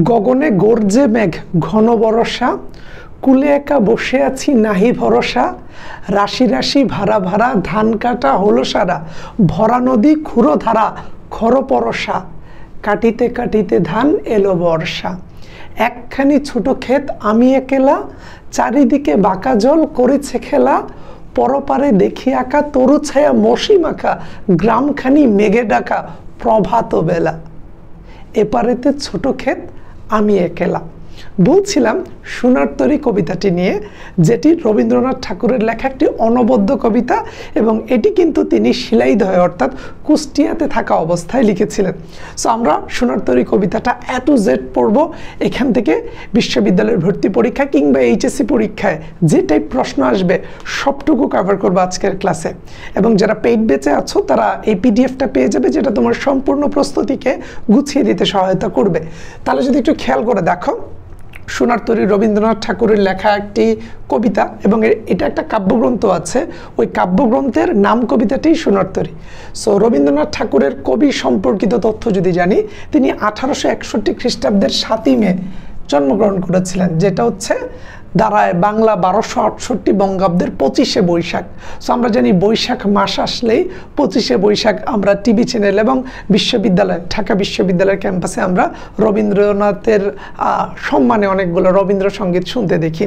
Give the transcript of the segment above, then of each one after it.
গগনে গর্জে মেঘ ঘন বরষা, কুলে একা বসে আছি নাহি ভরসা, রাশি রাশি ভাড়া ভাড়া ধান কাটা হলো সারা, ভরা নদী ক্ষুরো ধারা খর পরশা, কাটিতে কাটিতে ধান এলো বর্ষা। একখানি ছোট ক্ষেত আমি একেলা, চারিদিকে বাঁকা জল করেছে খেলা, পরপারে দেখি আঁকা তরু ছায়া মশি মাখা, গ্রামখানি মেঘে ডাকা প্রভাত বেলা। এপারেতে ছোট ক্ষেত আমি একেলা। বলছিলাম সোনার তরী কবিতাটি নিয়ে, যেটি রবীন্দ্রনাথ ঠাকুরের লেখা একটি অনবদ্য কবিতা, এবং এটি কিন্তু তিনি শিলাইদহে অর্থাৎ কুষ্টিয়াতে থাকা অবস্থায় লিখেছিলেন। সো আমরা সোনার তরী কবিতাটা A to Z পড়ব। এখান থেকে বিশ্ববিদ্যালয়ের ভর্তি পরীক্ষা কিংবা এইচএসসি পরীক্ষায় যে টাইপ প্রশ্ন আসবে সবটুকু কভার করবো আজকের ক্লাসে। এবং যারা পেইড ব্যাচে আছো তারা এই পিডিএফটা পেয়ে যাবে, যেটা তোমার সম্পূর্ণ প্রস্তুতিকে গুছিয়ে দিতে সহায়তা করবে। তাহলে যদি একটু খেয়াল করে দেখো, সোনার তরী রবীন্দ্রনাথ ঠাকুরের লেখা একটি কবিতা, এবং এটা একটা কাব্যগ্রন্থ আছে, ওই কাব্যগ্রন্থের নাম কবিতাটি সোনার তরী। সো রবীন্দ্রনাথ ঠাকুরের কবি সম্পর্কিত তথ্য যদি জানি, তিনি 1861 খ্রিস্টাব্দের 7ই মে জন্মগ্রহণ করেছিলেন, যেটা হচ্ছে দাঁড়ায় বাংলা 1268 বঙ্গাব্দের 25শে বৈশাখ। সো আমরা জানি বৈশাখ মাস আসলেই 25শে বৈশাখ আমরা টিভি চ্যানেল এবং বিশ্ববিদ্যালয়, ঢাকা বিশ্ববিদ্যালয়ের ক্যাম্পাসে আমরা রবীন্দ্রনাথের সম্মানে অনেকগুলো রবীন্দ্রসঙ্গীত শুনতে দেখি,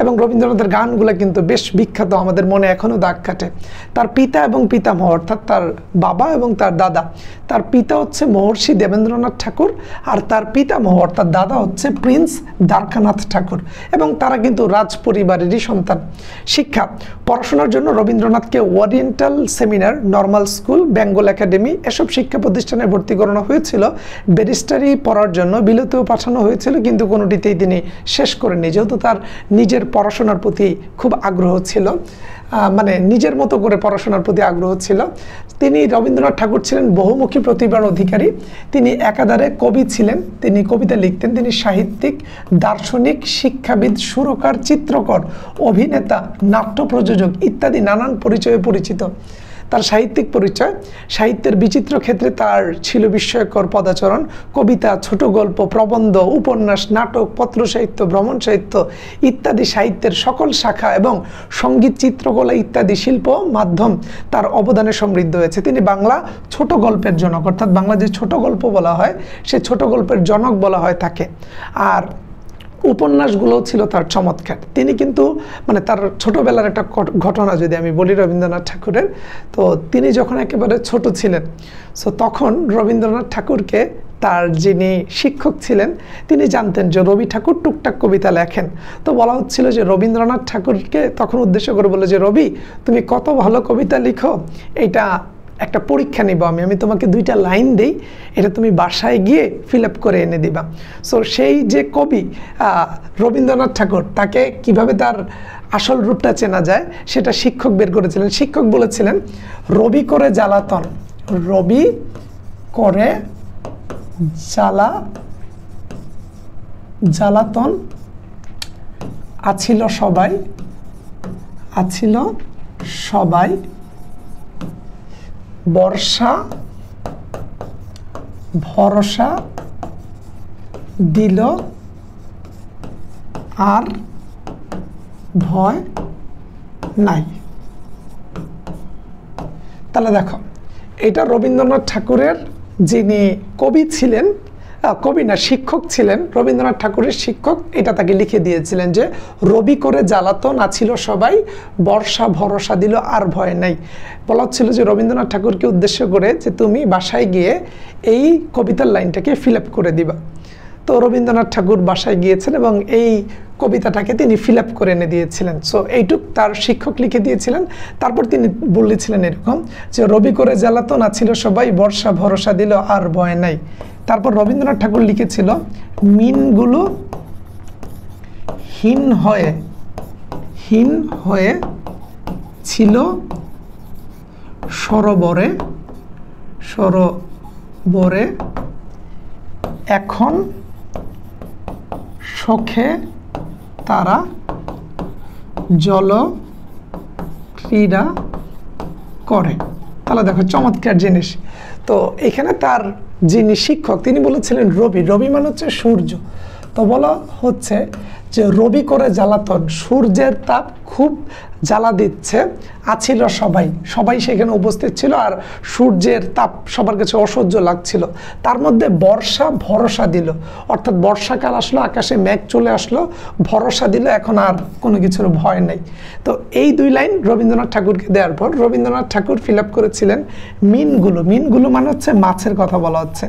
এবং রবীন্দ্রনাথের গানগুলো কিন্তু বেশ বিখ্যাত, আমাদের মনে এখনও দাগ কাটে। তার পিতা এবং পিতামহ অর্থাৎ তার বাবা এবং তার দাদা, তার পিতা হচ্ছে মহর্ষি দেবেন্দ্রনাথ ঠাকুর, আর তার পিতামহ অর্থাৎ দাদা হচ্ছে প্রিন্স দ্বারকানাথ ঠাকুর, এবং তারা কিন্তু রাজ পরিবারেরই সন্তান। শিক্ষা পড়াশোনার জন্য রবীন্দ্রনাথকে oriental seminar, normal school, Bengal academy এসব শিক্ষা প্রতিষ্ঠানে ভর্তি করানো হয়েছিল। ব্যারিস্টারি পড়ার জন্য বিলেতেও পাঠানো হয়েছিল, কিন্তু কোনোটিতেই তিনি শেষ করেননি, যেহেতু তার নিজের পড়াশোনার প্রতি খুব আগ্রহ ছিল, মানে নিজের মতো করে পড়াশোনার প্রতি আগ্রহ ছিল। তিনি রবীন্দ্রনাথ ঠাকুর ছিলেন বহুমুখী প্রতিভার অধিকারী। তিনি একাধারে কবি ছিলেন, তিনি কবিতা লিখতেন, তিনি সাহিত্যিক, দার্শনিক, শিক্ষাবিদ, সুরকার, চিত্রকর, অভিনেতা, নাট্য প্রযোজক ইত্যাদি নানান পরিচয়ে পরিচিত। তার সাহিত্যিক পরিচয়, সাহিত্যের বিচিত্র ক্ষেত্রে তার ছিল বিস্ময়কর পদাচরণ। কবিতা, ছোট গল্প, প্রবন্ধ, উপন্যাস, নাটক, পত্র সাহিত্য, ভ্রমণ সাহিত্য ইত্যাদি সাহিত্যের সকল শাখা এবং সঙ্গীত, চিত্রকলা ইত্যাদি শিল্প মাধ্যম তার অবদানে সমৃদ্ধ হয়েছে। তিনি বাংলা ছোট গল্পের জনক, অর্থাৎ বাংলা যে ছোট গল্প বলা হয় সে ছোট গল্পের জনক বলা হয় তাকে। আর উপন্যাসগুলো ছিল তার চমৎকার। তিনি কিন্তু মানে তার ছোটবেলার একটা ঘটনা যদি আমি বলি রবীন্দ্রনাথ ঠাকুরের, তো তিনি যখন একেবারে ছোট ছিলেন, সো তখন রবীন্দ্রনাথ ঠাকুরকে তার যিনি শিক্ষক ছিলেন তিনি জানতেন যে রবি ঠাকুর টুকটাক কবিতা লেখেন। তো বলা হচ্ছিল যে রবীন্দ্রনাথ ঠাকুরকে তখন উদ্দেশ্য করে বলে যে রবি, তুমি কত ভালো কবিতা লিখো, এটা একটা পরীক্ষা নিব আমি তোমাকে 2টা লাইন দেই, এটা তুমি বাসায় গিয়ে ফিল আপ করে এনে দিবা। সো সেই যে কবি রবীন্দ্রনাথ ঠাকুর, তাকে কিভাবে তার আসল রূপটা চেনা যায় সেটা শিক্ষক বের করেছিলেন। শিক্ষক বলেছিলেন, রবি করে জ্বালাতন, রবি করে জ্বালাতন আছিল সবাই, বর্ষা ভরসা দিল আর ভয় নাই। তাহলে দেখো, এটা রবীন্দ্রনাথ ঠাকুরের যিনি কবি ছিলেন, কবি না শিক্ষক ছিলেন, রবীন্দ্রনাথ ঠাকুরের শিক্ষক এটা তাকে লিখে দিয়েছিলেন যে রবি করে জ্বালাতন আছিল সবাই, বর্ষা ভরসা দিল আর ভয় নাই। বলা হচ্ছিল যে রবীন্দ্রনাথ ঠাকুরকে উদ্দেশ্য করে যে তুমি বাসায় গিয়ে এই কবিতার লাইনটাকে ফিল আপ করে দিবা। তো রবীন্দ্রনাথ ঠাকুর বাসায় গিয়েছেন এবং এই কবিতাটাকে তিনি ফিল আপ করে এনে দিয়েছিলেন। সো এইটুক তার শিক্ষক লিখে দিয়েছিলেন। তারপর তিনি বলেছিলেন এরকম যে রবি করে জ্বালাতন আছিল সবাই, বর্ষা ভরসা দিল আর ভয় নাই। তারপর রবীন্দ্রনাথ ঠাকুর লিখেছিল, মিনগুলো হীন হয়ে ছিল সরোবরে, এখন শখে তারা জল ক্রীড়া করে। তাহলে দেখো চমৎকার জিনিস। তো এখানে তার যিনি শিক্ষক তিনি বলেছিলেন রবি, রবি মানে হচ্ছে সূর্য। তো বলা হচ্ছে যে রবি করে জ্বালাতন, সূর্যের তাপ খুব জ্বালা দিচ্ছে, আছিল সবাই, সবাই সেখানে উপস্থিত ছিল আর সূর্যের তাপ সবার কাছে অসহ্য লাগছিল। তার মধ্যে বর্ষা ভরসা দিল, অর্থাৎ বর্ষাকাল আসলো, আকাশে মেঘ চলে আসলো, ভরসা দিল, এখন আর কোনো কিছুর ভয় নেই। তো এই 2 লাইন রবীন্দ্রনাথ ঠাকুরকে দেওয়ার পর রবীন্দ্রনাথ ঠাকুর ফিল আপ করেছিলেন মিনগুলো। মিনগুলো মানে হচ্ছে মাছের কথা বলা হচ্ছে।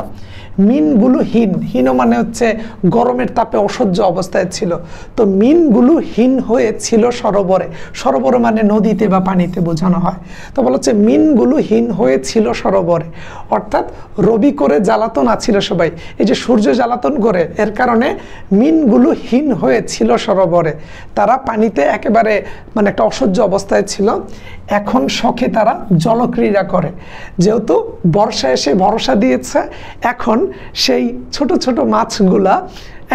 মিনগুলো হীন মানে হচ্ছে গরমের তাপে অসহ্য অবস্থায় ছিল। তো মিনগুলো হীন হয়ে ছিল সরোবরে, সরোবরে মানে নদীতে বা পানিতে বোঝানো হয়। তো বলা হচ্ছে মিনগুলো হীন হয়ে ছিল সরোবরে, অর্থাৎ রবি করে জ্বালাতন আছিল সবাই, এই যে সূর্য জ্বালাতন করে এর কারণে মিনগুলো হীন হয়ে ছিল সরোবরে, তারা পানিতে একেবারে মানে একটা অসহ্য অবস্থায় ছিল। এখন শখে তারা জলক্রীড়া করে, যেহেতু বর্ষা এসে ভরসা দিয়েছে, এখন সেই ছোট ছোট মাছগুলা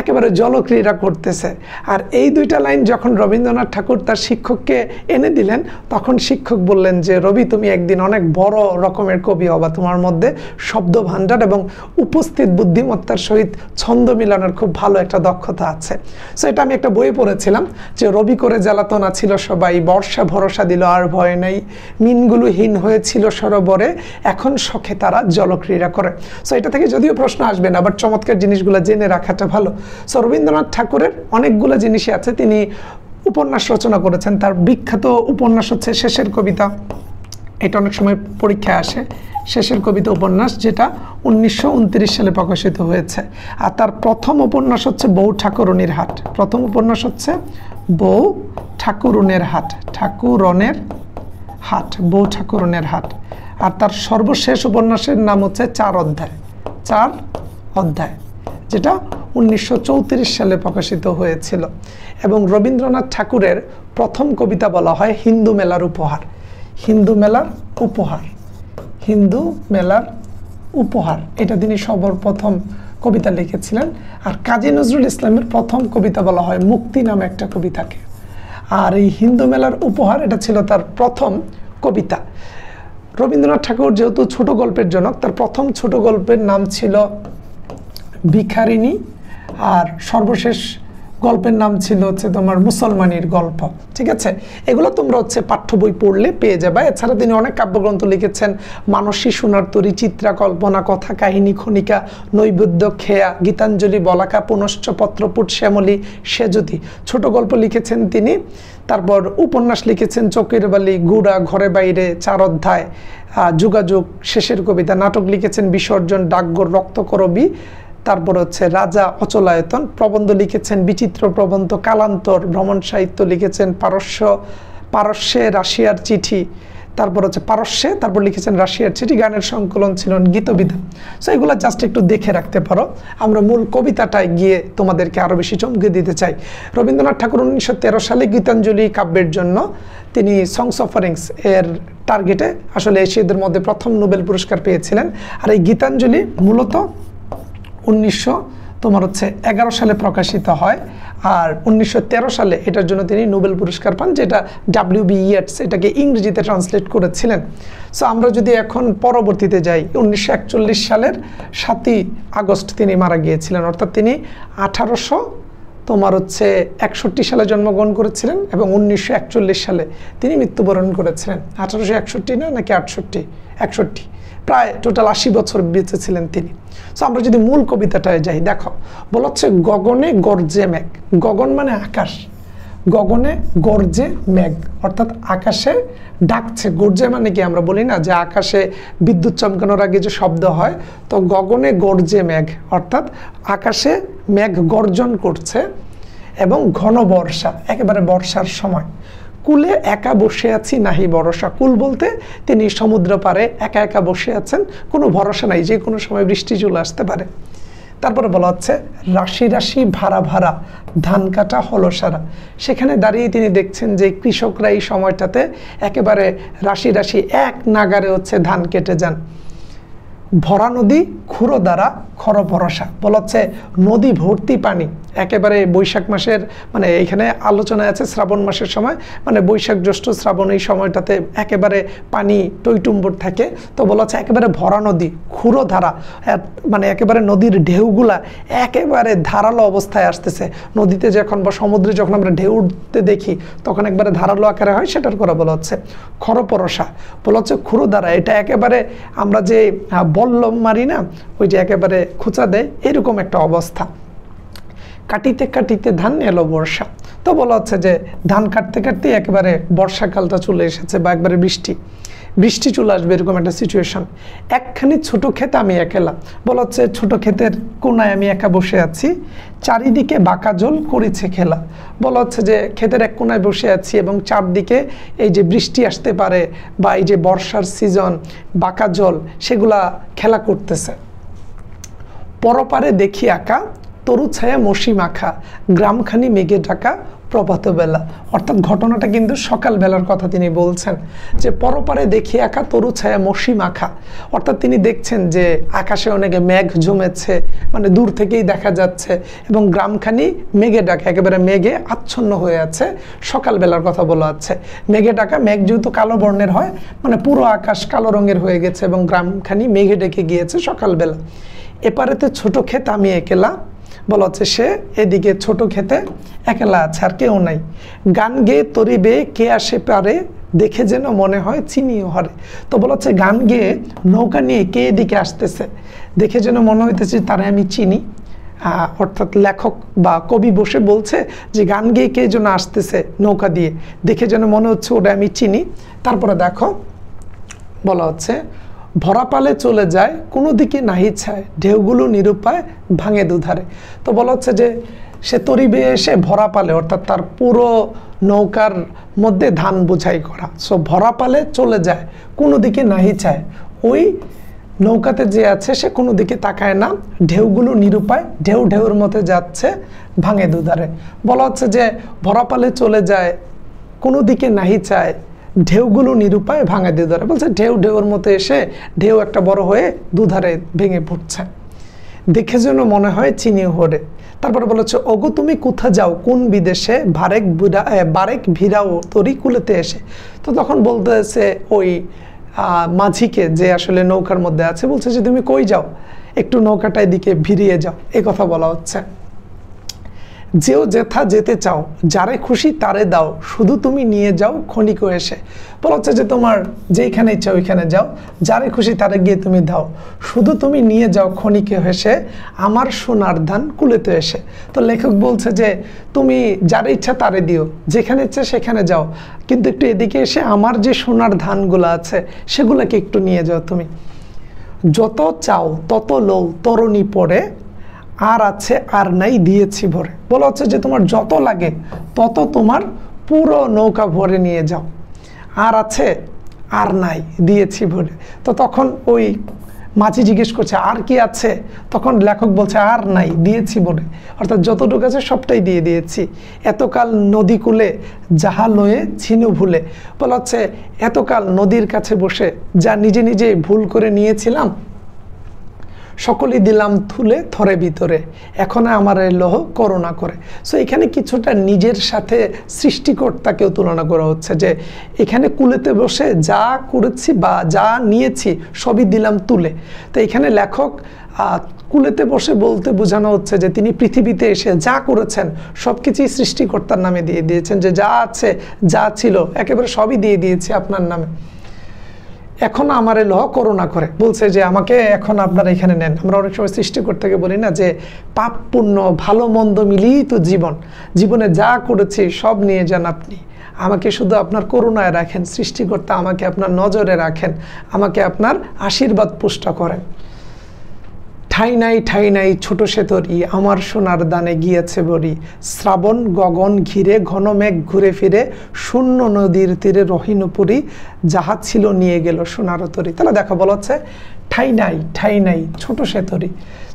একেবারে জলক্রীড়া করতেছে। আর এই 2টা লাইন যখন রবীন্দ্রনাথ ঠাকুর তার শিক্ষককে এনে দিলেন, তখন শিক্ষক বললেন যে রবি, তুমি একদিন অনেক বড় রকমের কবি হবা, তোমার মধ্যে শব্দ ভাণ্ডার এবং উপস্থিত বুদ্ধিমত্তার সহিত ছন্দ মিলানোর খুব ভালো একটা দক্ষতা আছে। সো এটা আমি একটা বইয়ে পড়েছিলাম যে রবি করে জ্বালাতন আছিল সবাই, বর্ষা ভরসা দিল আর ভয় নেই, মিনগুলো হীন হয়েছিল সরোবরে, এখন শখে তারা জলক্রীড়া করে। সো এটা থেকে যদিও প্রশ্ন আসবে না, বাট চমৎকার জিনিসগুলো জেনে রাখাটা ভালো। সো রবীন্দ্রনাথ ঠাকুরের অনেকগুলো জিনিসই আছে, তিনি উপন্যাস রচনা করেছেন। তার বিখ্যাত উপন্যাস হচ্ছে শেষের কবিতা, এটা অনেক সময় পরীক্ষায় আসে। শেষের কবিতা উপন্যাস, যেটা 1929 সালে প্রকাশিত হয়েছে। আর তার প্রথম উপন্যাস হচ্ছে বউ ঠাকুরনের হাট। প্রথম উপন্যাস হচ্ছে বউ ঠাকুরনের হাট, ঠাকুরনের হাট, বউ ঠাকুরনের হাট। আর তার সর্বশেষ উপন্যাসের নাম হচ্ছে 4 অধ্যায়, 4 অধ্যায়, যেটা 1934 সালে প্রকাশিত হয়েছিল। এবং রবীন্দ্রনাথ ঠাকুরের প্রথম কবিতা বলা হয় হিন্দু মেলার উপহার। হিন্দু মেলার উপহার, হিন্দু মেলার উপহার, এটা তিনি সর্বপ্রথম কবিতা লিখেছিলেন। আর কাজী নজরুল ইসলামের প্রথম কবিতা বলা হয় মুক্তি নামে একটা কবিতাকে। আর এই হিন্দু মেলার উপহার এটা ছিল তার প্রথম কবিতা। রবীন্দ্রনাথ ঠাকুর যেহেতু ছোট গল্পের জনক, তার প্রথম ছোট গল্পের নাম ছিল ভিখারিনী, আর সর্বশেষ গল্পের নাম ছিল হচ্ছে তোমার মুসলমানির গল্প। ঠিক আছে, এগুলো তোমরা হচ্ছে পাঠ্য বই পড়লে পেয়ে যাবে। এছাড়া তিনি অনেক কাব্যগ্রন্থ লিখেছেন, মানসী সোনার তরী, চিত্রা কল্পনা, কথা কাহিনী, খনিকা, নৈবেদ্য, খেয়া, গীতাঞ্জলি, বলাকা, পুনশ্চ, পত্রপুট, শ্যামলী, সেজুতি, ছোট গল্প লিখেছেন তিনি। তারপর উপন্যাস লিখেছেন চোখের বালি, গুড়া, ঘরে বাইরে, 4 অধ্যায়, যোগাযোগ, শেষের কবিতা। নাটক লিখেছেন বিসর্জন, ডাকঘর, রক্তকরবী, তারপর হচ্ছে রাজা, অচলায়তন। প্রবন্ধ লিখেছেন বিচিত্র প্রবন্ধ, কালান্তর। ভ্রমণ সাহিত্য লিখেছেন পারস্যে রাশিয়ার চিঠি, তারপর হচ্ছে পারস্যে, তারপর লিখেছেন রাশিয়ার চিঠি। গানের সংকলন ছিলেন গীতবিধান। সো এগুলো জাস্ট একটু দেখে রাখতে পারো। আমরা মূল কবিতাটায় গিয়ে তোমাদেরকে আরও বেশি চমকে দিতে চাই। রবীন্দ্রনাথ ঠাকুর 1913 সালে গীতাঞ্জলি কাব্যের জন্য তিনি সংস অফারিংস এর টার্গেটে আসলে এশিয়াদের মধ্যে প্রথম নোবেল পুরস্কার পেয়েছিলেন। আর এই গীতাঞ্জলি মূলত 1911 সালে প্রকাশিত হয়। আর 1913 সালে এটার জন্য তিনি নোবেল পুরস্কার পান, যেটা W.B. ইয়েটস এটাকে ইংরেজিতে ট্রান্সলেট করেছিলেন। সো আমরা যদি এখন পরবর্তীতে যাই, 1941 সালের 7ই আগস্ট তিনি মারা গিয়েছিলেন, অর্থাৎ তিনি 1861 সালে জন্মগ্রহণ করেছিলেন এবং 1941 সালে তিনি মৃত্যুবরণ করেছিলেন। 1861 না নাকি 61, প্রায় টোটাল 80 বছর বেঁচে ছিলেন তিনি। সো আমরা যদি মূল কবিতাটায় যাই, দেখো বলা হচ্ছে গগনে গর্জে মেঘ। গগন মানে আকাশ, গগনে গর্জে মেঘ, অর্থাৎ আকাশে ডাকছে। গর্জে মানে কি, আমরা বলি না যে আকাশে বিদ্যুৎ চমকানোর আগে যে শব্দ হয়, তো গগনে গর্জে মেঘ অর্থাৎ আকাশে মেঘ গর্জন করছে এবং ঘন বর্ষা, একেবারে বর্ষার সময়। কুলে একা বসে আছি নাহি ভরসা। কুল বলতে তিনি সমুদ্র পারে একা একা বসে আছেন, কোনো ভরসা নাই, যে কোনো সময় বৃষ্টি চলে আসতে পারে। তারপরে বলা হচ্ছে রাশি রাশি ভাড়া ভাড়া, ধান কাটা হলো সারা। সেখানে দাঁড়িয়ে তিনি দেখছেন যে কৃষকরা এই সময়টাতে একেবারে রাশি রাশি এক নাগারে হচ্ছে ধান কেটে যান। ভরা নদী ক্ষুরো দ্বারা খর ভরসা। বলা হচ্ছে নদী ভর্তি পানি, একেবারে বৈশাখ মাসের মানে এখানে আলোচনায় আছে শ্রাবণ মাসের সময়, মানে বৈশাখ জ্যৈষ্ঠ শ্রাবণ এই সময়টাতে একেবারে পানি টইটুম্বর থাকে। তো বলা হচ্ছে একেবারে ভরা নদী ক্ষুরো ধারা, মানে একেবারে নদীর ঢেউগুলা একেবারে ধারালো অবস্থায় আসতেছে। নদীতে যখন বা সমুদ্রে যখন আমরা ঢেউ উঠতে দেখি তখন একবারে ধারালো আকারে হয়, সেটার কথা বলা হচ্ছে খরপরসা। বলা হচ্ছে ক্ষুরো ধারা, এটা একেবারে আমরা যে বল্লম মারি না, ওই যে একেবারে খুঁচা দেয় এরকম একটা অবস্থা। কাটিতে কাটিতে ধান এলো বর্ষা। তো বলা হচ্ছে যে ধান কাটতে কাটতে একেবারে বর্ষাকালটা চলে এসেছে বা একবারে বৃষ্টি চলে আসবে, এরকম একটা সিচুয়েশন। একখানি ছোট ক্ষেত আমি একেলা। বলা হচ্ছে ছোট ক্ষেতের কোনায় আমি একা বসে আছি, চারিদিকে বাঁকা জল করেছে খেলা। বলা হচ্ছে যে ক্ষেতের এক কোনায় বসে আছি এবং চারদিকে এই যে বৃষ্টি আসতে পারে বা এই যে বর্ষার সিজন, বাঁকা জল, সেগুলা খেলা করতেছে। পরপারে দেখি আঁকা তরু ছায়া মসি মাখা, গ্রামখানি মেঘে ঢাকা প্রভাত বেলা। অর্থাৎ ঘটনাটা কিন্তু সকালবেলার কথা তিনি বলছেন, যে পরপারে দেখি একা তরু ছায়া মসি মাখা। অর্থাৎ তিনি দেখছেন যে আকাশে অনেকে মেঘ জমেছে, মানে দূর থেকেই দেখা যাচ্ছে, এবং গ্রামখানি মেঘে ঢাকা, একেবারে মেঘে আচ্ছন্ন হয়ে আছে। সকালবেলার কথা বলা আছে। মেঘে ঢাকা, মেঘ যেহেতু কালো বর্ণের হয়, মানে পুরো আকাশ কালো রঙের হয়ে গেছে এবং গ্রামখানি মেঘে ডেকে গিয়েছে সকালবেলা। এপারেতে ছোট ক্ষেত আমি একেলা। বলা হচ্ছে সে এদিকে ছোট খেতে একলা আছে, আর কেউ নাই। গান গেয়ে তরি বেয়ে কে আসে পারে, দেখে যেন মনে হয় চিনিও হরে। তো বলা হচ্ছে গান গেয়ে নৌকা নিয়ে কে এদিকে আসতেছে, দেখে যেন মনে হইতেছে তারে আমি চিনি। অর্থাৎ লেখক বা কবি বসে বলছে যে গান গেয়ে কে যেন আসতেছে নৌকা দিয়ে, দেখে যেন মনে হচ্ছে ওটা আমি চিনি। তারপরে দেখো বলা হচ্ছে ভরা পালে চলে যায় কোনো দিকে নাহি ছায়, ঢেউগুলো নিরুপায় ভাঙে দুধারে। তো বলা হচ্ছে যে সে তরি বেয়ে এসে ভরা পালে, অর্থাৎ তার পুরো নৌকার মধ্যে ধান বোঝাই করা, সো ভরা পালে চলে যায় কোনো দিকে নাহি চায়। ওই নৌকাতে যে আছে সে কোনো দিকে তাকায় না, ঢেউগুলো নিরুপায়, ঢেউ ঢেউর মধ্যে যাচ্ছে ভাঙে দুধারে। বলা হচ্ছে যে ভরা পালে চলে যায় কোনো দিকে নাহি চায়, ঢেউগুলো নিরুপায় ভাঙে দুধারে। বলছে ঢেউ ঢেউর মতো এসে ঢেউ একটা বড় হয়ে দুধারে ভেঙে পড়ছে, দেখে যেন মনে হয় চিনি হরে। তারপরে বলেছে ওগো তুমি কোথা যাও কোন বিদেশে, বারেক ভিড়াও তরি কুলেতে এসে। তো তখন বলতেছে ওই মাঝিকে, যে আসলে নৌকার মধ্যে আছে, বলছে যে তুমি কই যাও, একটু নৌকাটা এদিকে ভিড়িয়ে যাও, এ কথা বলা হচ্ছে। যেও যেথা যেতে চাও, যারে খুশি তারে দাও, শুধু তুমি নিয়ে যাও ক্ষণিক এসে। বলা হচ্ছে যে তোমার যেখানে ইচ্ছা ওইখানে যাও, যারে খুশি তারে গিয়ে তুমি দাও, শুধু তুমি নিয়ে যাও ক্ষণিকে হেসে, আমার সোনার ধান কুলেতে এসে। তো লেখক বলছে যে তুমি যারে ইচ্ছা তারে দিও, যেখানে ইচ্ছা সেখানে যাও, কিন্তু একটু এদিকে এসে আমার যে সোনার ধানগুলো আছে সেগুলোকে একটু নিয়ে যাও তুমি। যত চাও তত লও তরণী পড়ে, আর আছে আর নাই দিয়েছি ভরে। বলা হচ্ছে যে তোমার যত লাগে তত তোমার পুরো নৌকা ভরে নিয়ে যাও, আর আছে আর নাই দিয়েছি ভরে। তো তখন ওই মাঝি জিজ্ঞেস করছে আর কি আছে, তখন লেখক বলছে আর নাই দিয়েছি ভরে, অর্থাৎ যতটুকু আছে সবটাই দিয়ে দিয়েছি। এতকাল নদী কূলে যাহা লয়ে ছিনু ভুলে। বলা হচ্ছে এতকাল নদীর কাছে বসে যা নিজে নিজে ভুল করে নিয়েছিলাম, সকলেই দিলাম তুলে থরে ভিতরে, এখন আমার লহ করুণা করে। সো এখানে কিছুটা নিজের সাথে সৃষ্টিকর্তাকেও তুলনা করা হচ্ছে, যে এখানে কুলেতে বসে যা করেছি বা যা নিয়েছি সবই দিলাম তুলে। তো এখানে লেখক কুলেতে বসে বলতে বোঝানো হচ্ছে যে তিনি পৃথিবীতে এসে যা করেছেন সব কিছুই সৃষ্টিকর্তার নামে দিয়ে দিয়েছেন, যে যা আছে যা ছিল একেবারে সবই দিয়ে দিয়েছি আপনার নামে, এখন আমারে লহ করুণা করে। বলছে যে আমাকে এখন আপনারা এখানে নেন। আমরা অনেক সময় সৃষ্টিকর্তাকে বলি না যে পাপ পুণ্য ভালো মন্দ মিলিয়েই তো জীবনে যা করেছি সব নিয়ে যান আপনি, আমাকে শুধু আপনার করুণায় রাখেন, সৃষ্টিকর্তা আমাকে আপনার নজরে রাখেন, আমাকে আপনার আশীর্বাদ পুষ্ট করেন। ঠাই নাই ছোট সে তরি, আমার সোনার দানে গিয়েছে বরি, শ্রাবণ গগন ঘিরে ঘন মেঘ ঘুরে ফিরে, শূন্য নদীর তীরে রহিনপুরী, যাহা ছিল নিয়ে গেল সোনার তরি। তাহলে দেখো বলা হচ্ছে ঠাই নাই ছোট সে তরি।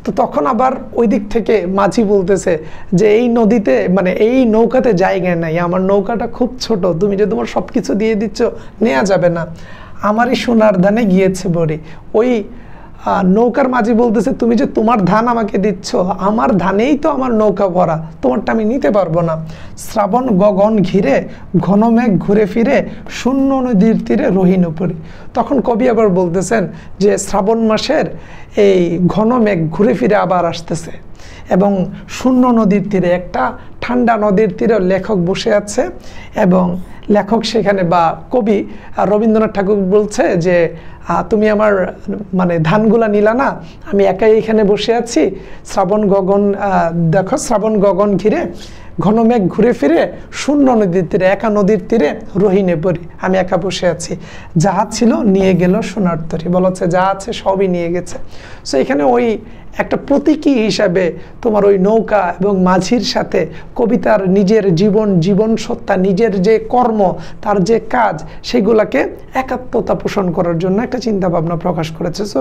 তো তখন আবার ওই দিক থেকে মাঝি বলতেছে যে এই নদীতে মানে এই নৌকাতে জায়গা নাই, আমার নৌকাটা খুব ছোট, তুমি যে তোমার সব কিছু দিয়ে দিচ্ছ নেওয়া যাবে না, আমারই সোনার দানে গিয়েছে বরি। ওই নৌকার মাঝি বলতেছে তুমি যে তোমার ধান আমাকে দিচ্ছ, আমার ধানেই তো আমার নৌকা ভরা, তোমারটা আমি নিতে পারবো না। শ্রাবণ গগন ঘিরে ঘন মেঘ ঘুরে ফিরে শূন্য নদীর তীরে রহিন উপরে। তখন কবি আবার বলতেছেন যে শ্রাবণ মাসের এই ঘন মেঘ ঘুরে ফিরে আবার আসতেছে এবং শূন্য নদীর তীরে, একটা ঠান্ডা নদীর তীরে লেখক বসে আছে এবং লেখক সেখানে বা কবি রবীন্দ্রনাথ ঠাকুর বলছে যে তুমি আমার মানে ধানগুলা নিলা না, আমি একাই এখানে বসে আছি, শ্রাবণ গগন দেখো শ্রাবণ গগন ঘিরে ঘন মেঘ ঘুরে ফিরে শূন্য নদীর তীরে, একা নদীর তীরে রহিনে পড়ি, আমি একা বসে আছি, যাহা ছিল নিয়ে গেল সোনার তরী। বলা হচ্ছে যা আছে সবই নিয়ে গেছে। সো এখানে ওই একটা প্রতীকী হিসাবে তোমার ওই নৌকা এবং মাঝির সাথে কবিতার নিজের জীবন সত্তা, নিজের যে কর্ম, তার যে কাজ, সেগুলাকে একাত্মতা পোষণ করার জন্য একটা চিন্তা ভাবনা প্রকাশ করেছে। সো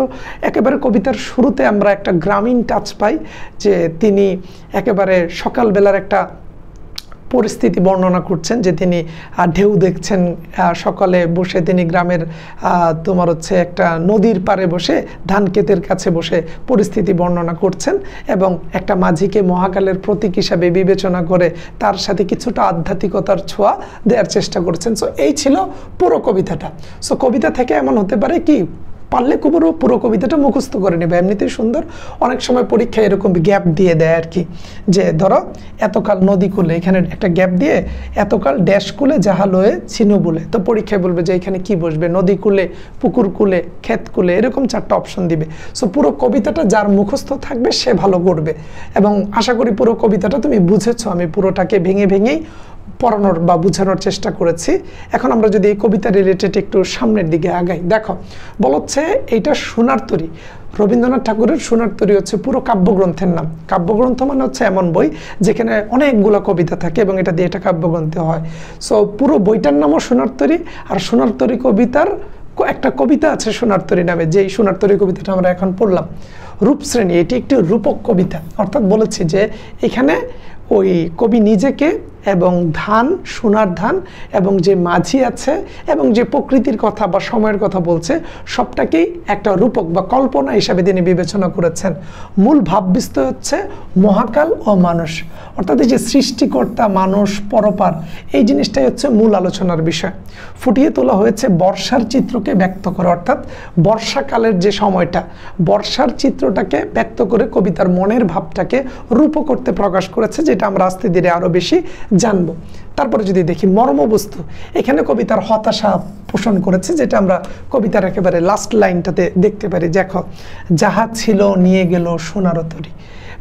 একেবারে কবিতার শুরুতে আমরা একটা গ্রামীণ টাচ পাই, যে তিনি একেবারে সকালবেলার একটা পরিস্থিতি বর্ণনা করছেন, যে তিনি ঢেউ দেখছেন, সকালে বসে তিনি গ্রামের তোমার হচ্ছে একটা নদীর পাড়ে বসে ধান ক্ষেতের কাছে বসে পরিস্থিতি বর্ণনা করছেন এবং একটা মাঝিকে মহাকালের প্রতীক হিসাবে বিবেচনা করে তার সাথে কিছুটা আধ্যাত্মিকতার ছোঁয়া দেওয়ার চেষ্টা করছেন। সো এই ছিল পুরো কবিতাটা। সো কবিতা থেকে এমন হতে পারে কি, পারলে পুরো কবিতাটা মুখস্থ করে নেবে, এমনিতেই সুন্দর। অনেক সময় পরীক্ষায় এরকম গ্যাপ দিয়ে দেয় আর কি, যে ধরো এতকাল নদী কূলে, এখানে একটা গ্যাপ দিয়ে এতকাল ড্যাশ কূলে যাহা লয়ে ছিনু বলে, তো পরীক্ষায় বলবে যে এখানে কি বসবে, নদী কূলে, পুকুর কূলে, ক্ষেত কূলে, এরকম 4টা অপশন দিবে। সো পুরো কবিতাটা যার মুখস্থ থাকবে সে ভালো করবে এবং আশা করি পুরো কবিতাটা তুমি বুঝেছো। আমি পুরোটাকে ভেঙেই পড়ানোর বা বোঝানোর চেষ্টা করেছি। এখন আমরা যদি এই কবিতা রিলেটেড একটু সামনের দিকে আগাই, দেখো বলছে এইটা সোনার তরী। রবীন্দ্রনাথ ঠাকুরের সোনার তরী হচ্ছে পুরো কাব্যগ্রন্থের নাম। কাব্যগ্রন্থ মানে হচ্ছে এমন বই যেখানে অনেকগুলো কবিতা থাকে এবং এটা দিয়ে এটা কাব্যগ্রন্থ হয়। সো পুরো বইটার নামও সোনার তরী। আর সোনার তরী কবিতার একটা কবিতা আছে সোনার তরী নামে, যেই সোনার তরী কবিতাটা আমরা এখন পড়লাম। রূপশ্রেণী, এটি একটি রূপক কবিতা, অর্থাৎ বলেছি যে এখানে ওই কবি নিজেকে এবং ধান, সোনার ধান এবং যে মাঝি আছে এবং যে প্রকৃতির কথা বা সময়ের কথা বলছে, সবটাকেই একটা রূপক বা কল্পনা হিসাবে তিনি বিবেচনা করেছেন। মূল ভাববিস্তার হচ্ছে মহাকাল ও মানুষ, অর্থাৎ এই যে সৃষ্টিকর্তা, মানুষ, পরপার, এই জিনিসটাই হচ্ছে মূল আলোচনার বিষয়। ফুটিয়ে তোলা হয়েছে বর্ষার চিত্রকে ব্যক্ত করে, অর্থাৎ বর্ষাকালের যে সময়টা, বর্ষার চিত্রটাকে ব্যক্ত করে কবিতার মনের ভাবটাকে রূপ করতে প্রকাশ করেছে, যেটা আমরা আস্তে ধীরে আরো বেশি জানবো। তারপরে যদি দেখি মর্মবস্তু, এখানে কবিতার হতাশা পোষণ করেছে, যেটা আমরা কবিতার একেবারে লাস্ট লাইনটাতে দেখতে পারি। দেখো যাহা ছিল নিয়ে গেল সোনার তরী,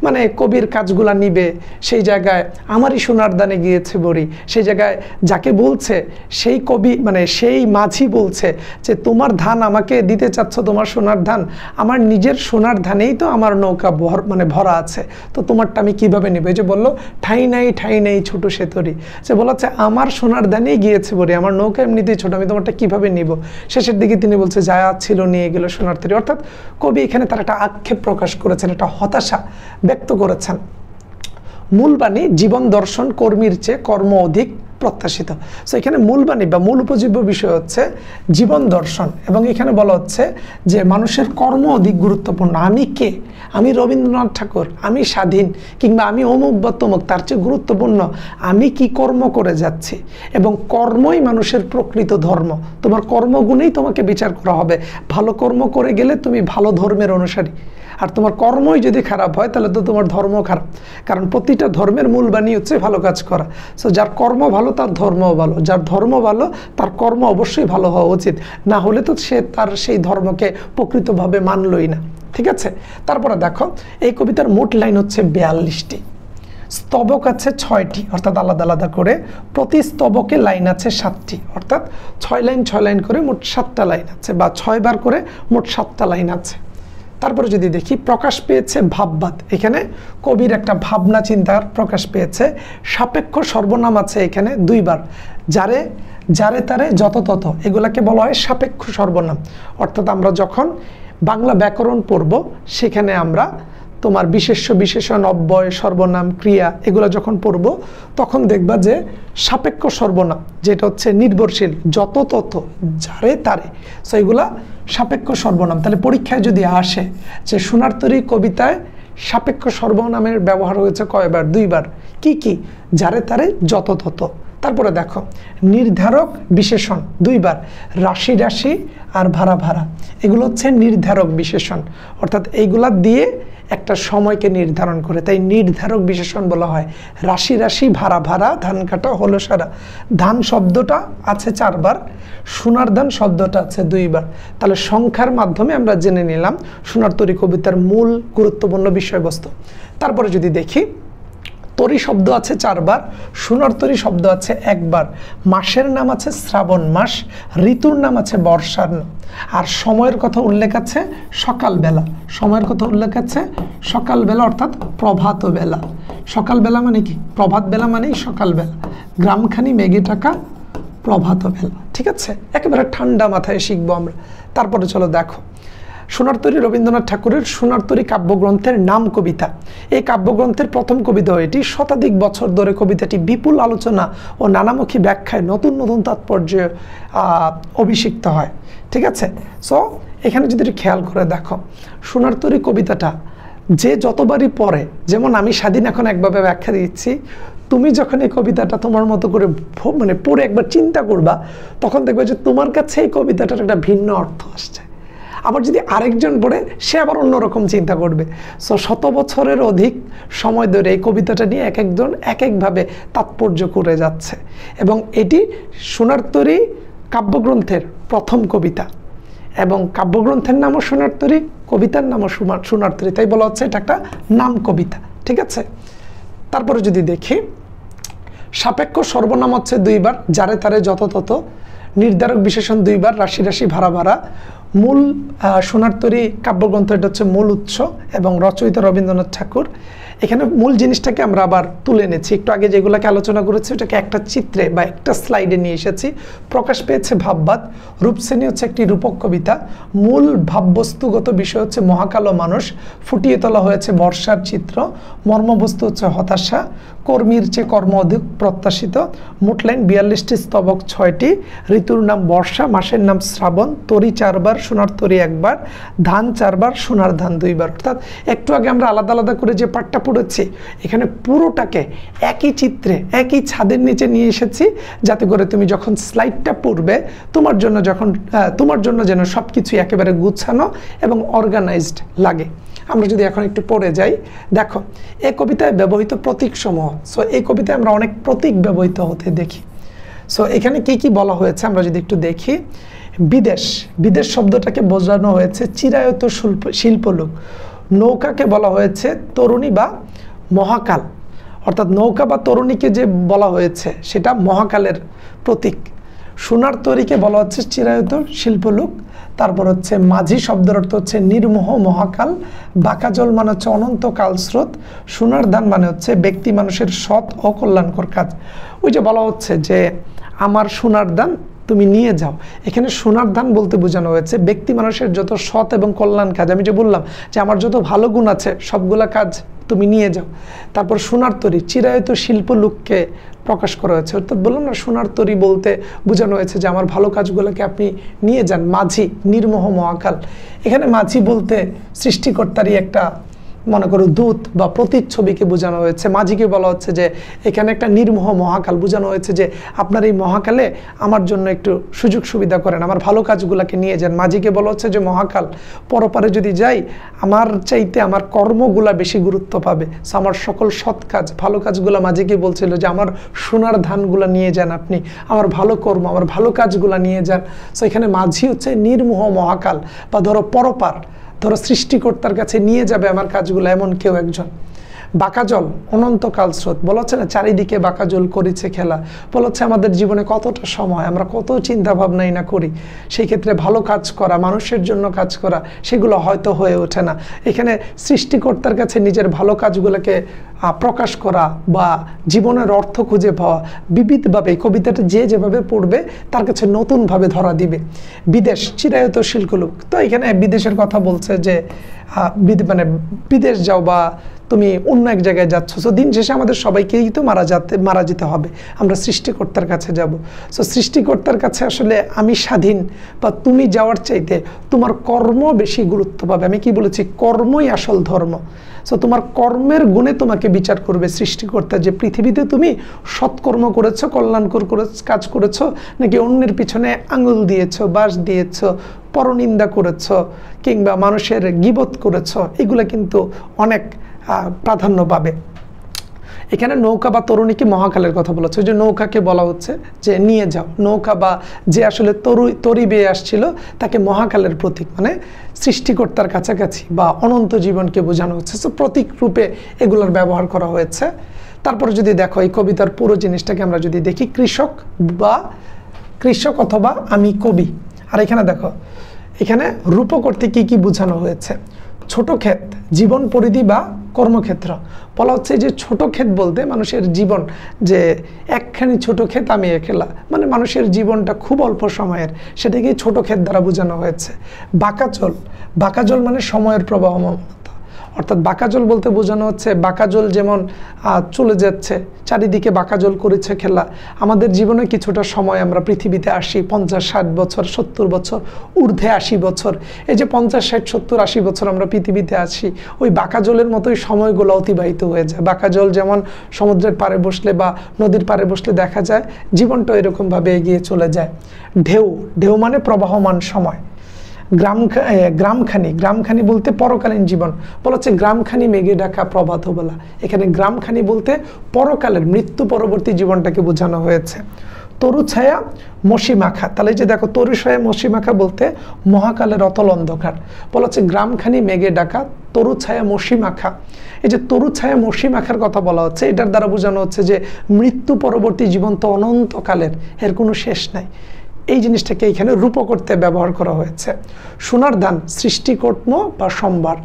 মানে কবির কাজগুলা নিবে, সেই জায়গায় আমারই সোনার দানে গিয়েছে বড়ি, সেই জায়গায় যাকে বলছে সেই কবি মানে সেই মাঝি বলছে যে তোমার ধান আমাকে দিতে চাচ্ছ, তোমার সোনার ধান, আমার নিজের সোনার ধানেই তো আমার নৌকা ভরা আছে, তো তোমারটা আমি কিভাবে নিব? এই যে বললো ঠাই নাই ছোট সে তরী, যে বলাচ্ছে আমার সোনার ধানেই গিয়েছে বড়ি, আমার নৌকা এমনিতেই ছোট, আমি তোমারটা কিভাবে নিব? শেষের দিকে তিনি বলছে যা ছিল নিয়ে গেল সোনার তরী। অর্থাৎ কবি এখানে তার একটা আক্ষেপ প্রকাশ করেছেন, একটা হতাশা ব্যক্ত করেছেন। মূলবাণী জীবন দর্শন কর্মীর চেয়ে কর্ম অধিক প্রত্যাশিত। সো এখানে মূলবাণী বা মূল উপজীব্য বিষয় হচ্ছে জীবন দর্শন, এবং এখানে বলা হচ্ছে যে মানুষের কর্ম অধিক গুরুত্বপূর্ণ। আমি কে? আমি রবীন্দ্রনাথ ঠাকুর, আমি স্বাধীন, কিংবা আমি অমুক বা তমুক, তার চেয়ে গুরুত্বপূর্ণ আমি কি কর্ম করে যাচ্ছি, এবং কর্মই মানুষের প্রকৃত ধর্ম। তোমার কর্মগুণেই তোমাকে বিচার করা হবে। ভালো কর্ম করে গেলে তুমি ভালো ধর্মের অনুসারী, আর তোমার কর্মই যদি খারাপ হয় তাহলে তো তোমার ধর্ম খারাপ, কারণ প্রতিটা ধর্মের মূল বাণী হচ্ছে ভালো কাজ করা। সো যার কর্ম ভালো তার ধর্মও ভালো, যার ধর্ম ভালো তার কর্ম অবশ্যই ভালো হওয়া উচিত, না হলে তো সে তার সেই ধর্মকে প্রকৃতভাবে মানলই না। ঠিক আছে, তারপরে দেখো এই কবিতার মোট লাইন হচ্ছে 42টি, স্তবক আছে 6টি, অর্থাৎ আলাদা আলাদা করে, প্রতি স্তবকে লাইন আছে 7টি, অর্থাৎ 6 লাইন করে মোট 7টা লাইন আছে, বা 6 বার করে মোট 7টা লাইন আছে। তারপরে যদি দেখি প্রকাশ পেয়েছে ভাববাদ, এখানে কবির একটা ভাবনা চিন্তার প্রকাশ পেয়েছে। সাপেক্ষ সর্বনাম আছে এখানে 2 বার, যারে তারে যত তত, এগুলাকে বলা হয় সাপেক্ষ সর্বনাম। অর্থাৎ আমরা যখন বাংলা ব্যাকরণ পড়ব সেখানে আমরা তোমার বিশেষ্য বিশেষণ অব্যয় সর্বনাম ক্রিয়া এগুলো যখন পড়ব তখন দেখবা যে সাপেক্ষ সর্বনাম যেটা হচ্ছে নির্ভরশীল যত তত যারে তারে, সো এগুলা সাপেক্ষ সর্বনাম। তাহলে পরীক্ষায় যদি আসে যে সোনার তরী কবিতায় সাপেক্ষ সর্বনামের ব্যবহার হয়েছে কয়বার? 2 বার। কি কি? যারে তারে যত তত। তারপরে দেখো নির্ধারক বিশেষণ 2 বার, রাশি রাশি আর ভাড়া ভাড়া, এগুলো হচ্ছে নির্ধারক বিশেষণ, অর্থাৎ এইগুলা দিয়ে একটা সময়কে নির্ধারণ করে, তাই নির্ধারক বিশেষণ বলা হয়। রাশি রাশি ভাড়া ভাড়া ধান কাটা হলো সারা, ধান শব্দটা আছে 4 বার, সোনার ধান শব্দটা আছে 2 বার। তাহলে সংখ্যার মাধ্যমে আমরা জেনে নিলাম সোনার তরী কবিতার মূল গুরুত্বপূর্ণ বিষয়বস্তু। তারপরে যদি দেখি তরী শব্দ আছে 4 বার, সোনার তরী শব্দ আছে 1 বার, মাসের নাম আছে শ্রাবণ মাস, ঋতুর নাম আছে বর্ষার নাম, আর সময়ের কথা উল্লেখ আছে সকালবেলা। সময়ের কথা উল্লেখ আছে সকালবেলা অর্থাৎ প্রভাত বেলা। সকালবেলা মানে কি? প্রভাত বেলা মানেই সকালবেলা। গ্রামখানি মেঘে ঢাকা প্রভাত বেলা। ঠিক আছে, একেবারে ঠান্ডা মাথায় শিখবো আমরা। তারপরে চলো দেখো সোনার তরী রবীন্দ্রনাথ ঠাকুরের সোনার তরী কাব্যগ্রন্থের নাম কবিতা। এই কাব্যগ্রন্থের প্রথম কবিতা এটি। শতাধিক বছর ধরে কবিতাটি বিপুল আলোচনা ও নানামুখী ব্যাখ্যায় নতুন নতুন তাৎপর্য অভিষিক্ত হয়। ঠিক আছে, সো এখানে যদি খেয়াল করে দেখো সোনার তরী কবিতাটা যে যতবারই পড়ে, যেমন আমি স্বাধীন এখন একভাবে ব্যাখ্যা দিচ্ছি, তুমি যখন এই কবিতাটা তোমার মতো করে মানে পড়ে একবার চিন্তা করবা তখন দেখবে যে তোমার কাছে এই কবিতাটার একটা ভিন্ন অর্থ আসছে। আবার যদি আরেকজন পড়ে সে আবার অন্যরকম চিন্তা করবে। সো 100 বছরের অধিক সময় ধরে এই কবিতাটা নিয়ে এক একজন এক একভাবে তাৎপর্য করে যাচ্ছে, এবং এটি সোনার তরী কাব্যগ্রন্থের প্রথম কবিতা, এবং কাব্যগ্রন্থের নামও সোনার তরী, কবিতার নামও সোনার তরী, তাই বলা হচ্ছে এটা একটা নাম কবিতা। ঠিক আছে, তারপরে যদি দেখি সাপেক্ষ সর্বনাম হচ্ছে 2 বার, যারে তারে যত তত, নির্ধারক বিশেষণ 2 বার, রাশি রাশি ভাড়া ভাড়া। মূল সোনার তরী কাব্যগ্রন্থ এটা হচ্ছে মূল উৎস এবং রচয়িতা রবীন্দ্রনাথ ঠাকুর। এখানে মূল জিনিসটাকে আমরা আবার তুলে এনেছি, একটু আগে যেগুলোকে আলোচনা করেছি ওটাকে একটা চিত্রে বা একটা স্লাইডে নিয়ে এসেছি। প্রকাশ পেয়েছে ভাববাদ, রূপশ্রেণী হচ্ছে একটি রূপক কবিতা, মূল ভাববস্তুগত বিষয় হচ্ছে মহাকাল ও মানুষ, ফুটিয়ে তোলা হয়েছে বর্ষার চিত্র, মর্মবস্তু হচ্ছে হতাশা, কর্মীর চেয়ে কর্ম অধিক প্রত্যাশিত, মোট লাইন 42টি, স্তবক 6টি, ঋতুর নাম বর্ষা, মাসের নাম শ্রাবণ, তরী 4 বার, সোনার তরী 1 বার, ধান 4 বার, সোনার ধান 2 বার। অর্থাৎ একটু আগে আমরা আলাদা আলাদা করে যে পাঠটা পড়েছি এখানে পুরোটাকে একই চিত্রে একই ছাদের নিচে নিয়ে এসেছি, যাতে করে তুমি যখন স্লাইডটা পড়বে তোমার জন্য যেন সব কিছু একেবারে গুছানো এবং অর্গানাইজড লাগে। আমরা যদি এখন একটু পড়ে যাই, দেখো এই কবিতায় ব্যবহৃত প্রতীক সমূহ। সো এই কবিতায় আমরা অনেক প্রতীক ব্যবহৃত হতে দেখি। সো এখানে কি কি বলা হয়েছে আমরা যদি একটু দেখি, বিদেশ, বিদেশ শব্দটাকে বোঝানো হয়েছে চিরায়ত শিল্পলোক, নৌকাকে বলা হয়েছে তরুণী বা মহাকাল, অর্থাৎ নৌকা বা তরুণীকে যে বলা হয়েছে সেটা মহাকালের প্রতীক। সোনার তরীকে বলা হচ্ছে চিরায়ত শিল্পলোক। তারপর হচ্ছে মাঝি শব্দের অর্থ হচ্ছে নির্মোহ মহাকাল, বাঁকাজল মানে হচ্ছে অনন্ত কালস্রোত, সোনার ধান মানে হচ্ছে ব্যক্তি মানুষের সৎ ও কল্যাণকর কাজ। ওই যে বলা হচ্ছে যে আমার সোনার ধান তুমি নিয়ে যাও, এখানে সোনার ধান বলতে বোঝানো হয়েছে ব্যক্তি মানুষের যত সৎ এবং কল্যাণ কাজ, আমি যে বললাম যে আমার যত ভালো গুণ আছে সবগুলা কাজ তুমি নিয়ে যাও। তারপর সোনার তরী চিরায়ত শিল্পলোককে প্রকাশ করা হয়েছে, অর্থাৎ বললাম না সোনার তরী বলতে বোঝানো হয়েছে যে আমার ভালো কাজগুলোকে আপনি নিয়ে যান। মাঝি নির্মোহ মহাকাল, এখানে মাঝি বলতে সৃষ্টিকর্তারই একটা মনে করো দূত বা প্রতিচ্ছবিকে বোঝানো হয়েছে। মাঝিকে বলা হচ্ছে যে এখানে একটা নির্মোহ মহাকাল বোঝানো হয়েছে যে আপনার এই মহাকালে আমার জন্য একটু সুযোগ সুবিধা করেন, আমার ভালো কাজগুলোকে নিয়ে যান। মাঝিকে বলা হচ্ছে যে মহাকাল পরপারে যদি যাই আমার চাইতে আমার কর্মগুলা বেশি গুরুত্ব পাবে, আমার সকল সৎ কাজ ভালো কাজগুলো মাঝিকে বলছিল যে আমার সোনার ধানগুলো নিয়ে যান, আপনি আমার ভালো কর্ম আমার ভালো কাজগুলো নিয়ে যান। সো এখানে মাঝি হচ্ছে নির্মোহ মহাকাল বা ধরো পরপার, ধরো সৃষ্টিকর্তার কাছে নিয়ে যাবে আমার কাজগুলো এমন কেউ একজন। বাঁকাজল অনন্ত কালস্রোত, বলা হচ্ছে না চারিদিকে বাঁকাজল করেছে খেলা, বলা হচ্ছে আমাদের জীবনে কতটা সময় আমরা কত চিন্তা ভাবনাই না করি, সেই ক্ষেত্রে ভালো কাজ করা মানুষের জন্য কাজ করা সেগুলো হয়তো হয়ে ওঠে না। এখানে সৃষ্টিকর্তার কাছে নিজের ভালো কাজগুলোকে প্রকাশ করা বা জীবনের অর্থ খুঁজে পাওয়া বিবিধভাবে কবিতাটা যে যেভাবে পড়বে তার কাছে নতুনভাবে ধরা দিবে। বিদেশ চিরায়ত শিল্পলোক, তো এখানে বিদেশের কথা বলছে যে মানে বিদেশ যাও বা তুমি অন্য এক জায়গায় যাচ্ছ, সো দিন শেষে আমাদের সবাইকেই তো মারা যেতে হবে, আমরা সৃষ্টিকর্তার কাছে যাব। সো সৃষ্টিকর্তার কাছে আসলে আমি স্বাধীন বা তুমি যাওয়ার চাইতে তোমার কর্ম বেশি গুরুত্ব পাবে। আমি কি বলেছি? কর্মই আসল ধর্ম। সো তোমার কর্মের গুণে তোমাকে বিচার করবে সৃষ্টিকর্তা, যে পৃথিবীতে তুমি সৎকর্ম করেছো, কল্যাণকর কাজ করেছো, নাকি অন্যের পিছনে আঙুল দিয়েছো, বাঁশ দিয়েছো, পরনিন্দা করেছো, কিংবা মানুষের গীবত করেছো। এগুলো কিন্তু অনেক প্রাধান্য পাবে। এখানে নৌকা বা তরুণীকে মহাকালের কথা বলা হচ্ছে, যে নৌকাকে বলা হচ্ছে যে নিয়ে যাও। নৌকা বা যে আসলে তরি বেয়ে আসছিল তাকে মহাকালের প্রতীক, মানে সৃষ্টিকর্তার কাছাকাছি বা অনন্ত জীবনকে বোঝানো হচ্ছে। সো প্রতীক রূপে এগুলোর ব্যবহার করা হয়েছে। তারপরে যদি দেখো এই কবিতার পুরো জিনিসটাকে আমরা যদি দেখি, কৃষক অথবা আমি কবি। আর এখানে দেখো, এখানে রূপ করতে কি কি বোঝানো হয়েছে? ছোট ক্ষেত, জীবন পরিধি বা কর্মক্ষেত্র। বলা হচ্ছে যে ছোট ক্ষেত বলতে মানুষের জীবন, যে একখানি ছোট ক্ষেত আমি একলা, মানে মানুষের জীবনটা খুব অল্প সময়ের, সেটাকেই ছোট ক্ষেত দ্বারা বোঝানো হয়েছে। বাঁকা জল মানে সময়ের প্রবাহমানতা, অর্থাৎ বাঁকা জল বলতে বোঝানো হচ্ছে বাঁকা জল যেমন চলে যাচ্ছে, চারিদিকে বাঁকা জল করেছে খেলা। আমাদের জীবনে কিছুটা সময় আমরা পৃথিবীতে আসি 50, 60 বছর, 70 বছর, ঊর্ধ্বে 80 বছর। এই যে 50, 60, 70, 80 বছর আমরা পৃথিবীতে আসি, ওই বাঁকা জলের মতোই সময়গুলো অতিবাহিত হয়ে যায়। বাঁকা জল যেমন সমুদ্রের পাড়ে বসলে বা নদীর পাড়ে বসলে দেখা যায়, জীবনটা এরকমভাবে এগিয়ে চলে যায়। ঢেউ মানে প্রবাহমান সময়। গ্রামখানি বলতে পরকালীন জীবন। বলা হচ্ছে গ্রামখানি মেঘে ঢাকা প্রভাত বেলা। এখানে গ্রামখানি বলতে পরকালের মৃত্যু পরবর্তী জীবনটাকে বোঝানো হয়েছে। তরু ছায়া মশি মাখা, তাহলে যে দেখো তরু ছায়া মশি মাখা বলতে মহাকালের অতল অন্ধকার। বলা হচ্ছে গ্রামখানি মেঘে ঢাকা, তরু ছায়া মশি মাখা। এই যে তরু ছায়া মশি মাখার কথা বলা হচ্ছে, এটার দ্বারা বোঝানো হচ্ছে যে মৃত্যু পরবর্তী জীবন তো অনন্তকালের, এর কোনো শেষ নাই। এই জিনিসটাকে এখানে রূপ করতে ব্যবহার করা হয়েছে। সোনার ধান, সৃষ্টিকর্ম বা সম্ভার।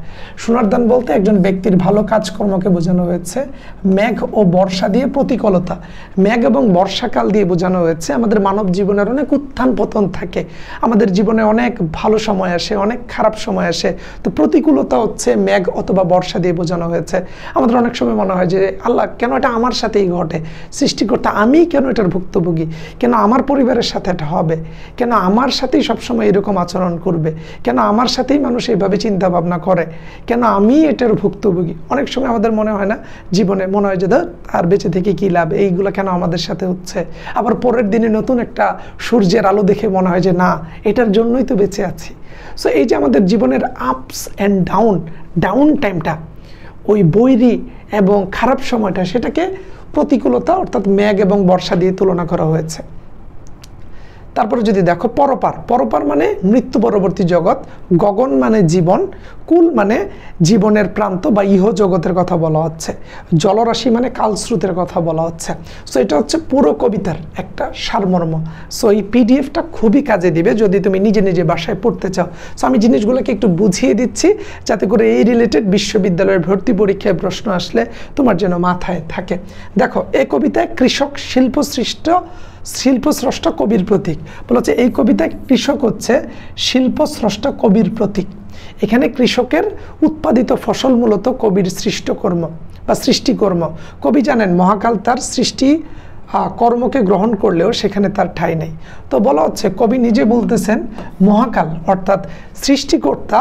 সোনার ধান বলতে একজন ব্যক্তির ভালো কাজকর্মকে বোঝানো হয়েছে। মেঘ ও বর্ষা দিয়ে প্রতিকূলতা, মেঘ এবং বর্ষাকাল দিয়ে বোঝানো হয়েছে আমাদের মানব জীবনের অনেক উত্থান পতন থাকে, আমাদের জীবনে অনেক ভালো সময় আসে, অনেক খারাপ সময় আসে। তো প্রতিকূলতা হচ্ছে মেঘ অথবা বর্ষা দিয়ে বোঝানো হয়েছে। আমাদের অনেক সময় মনে হয় যে আল্লাহ কেন এটা আমার সাথেই ঘটে, সৃষ্টিকর্তা আমি কেন এটার ভুক্তভোগী, কেন আমার পরিবারের সাথে এটা হবে, কেন আমার সাথেই সবসময় এরকম আচরণ করবে, কেন আমার সাথেই মানুষ এইভাবে চিন্তা ভাবনা করে, কেন আমি এটার ভুক্তভোগী। অনেক সময় আমাদের মনে হয় না, জীবনে মনে হয় যে আর বেঁচে থেকে কি লাভ, এইগুলো কেন আমাদের সাথে হচ্ছে। আবার পরের দিনে নতুন একটা সূর্যের আলো দেখে মনে হয় যে না, এটার জন্যই তো বেঁচে আছি। সো এই যে আমাদের জীবনের আপস অ্যান্ড ডাউন টাইমটা, ওই বৈরী এবং খারাপ সময়টা, সেটাকে প্রতিকূলতা অর্থাৎ মেঘ এবং বর্ষা দিয়ে তুলনা করা হয়েছে। তারপরে যদি দেখো পরপার মানে মৃত্যু পরবর্তী জগৎ, গগন মানে জীবন, কুল মানে জীবনের প্রান্ত বা ইহ জগতের কথা বলা হচ্ছে, জলরাশি মানে কালস্রোতের কথা বলা হচ্ছে। সো এটা হচ্ছে পুরো কবিতার একটা সারমর্ম। সো এই পিডিএফটা খুবই কাজে দিবে যদি তুমি নিজে নিজে বাসায় পড়তে চাও। সো আমি জিনিসগুলোকে একটু বুঝিয়ে দিচ্ছি যাতে করে এই রিলেটেড বিশ্ববিদ্যালয়ের ভর্তি পরীক্ষায় প্রশ্ন আসলে তোমার যেন মাথায় থাকে। দেখো এই কবিতায় কৃষক শিল্পস্রষ্টা কবির প্রতীক। বলা হচ্ছে এই কবিতায় কৃষক হচ্ছে শিল্পস্রষ্টা কবির প্রতীক। এখানে কৃষকের উৎপাদিত ফসল মূলত কবির সৃষ্টকর্ম বা সৃষ্টিকর্ম। কবি জানেন মহাকাল তার সৃষ্টি কর্মকে গ্রহণ করলেও সেখানে তার ঠাঁই নেই। তো বলা হচ্ছে কবি নিজে বলতেছেন মহাকাল অর্থাৎ সৃষ্টিকর্তা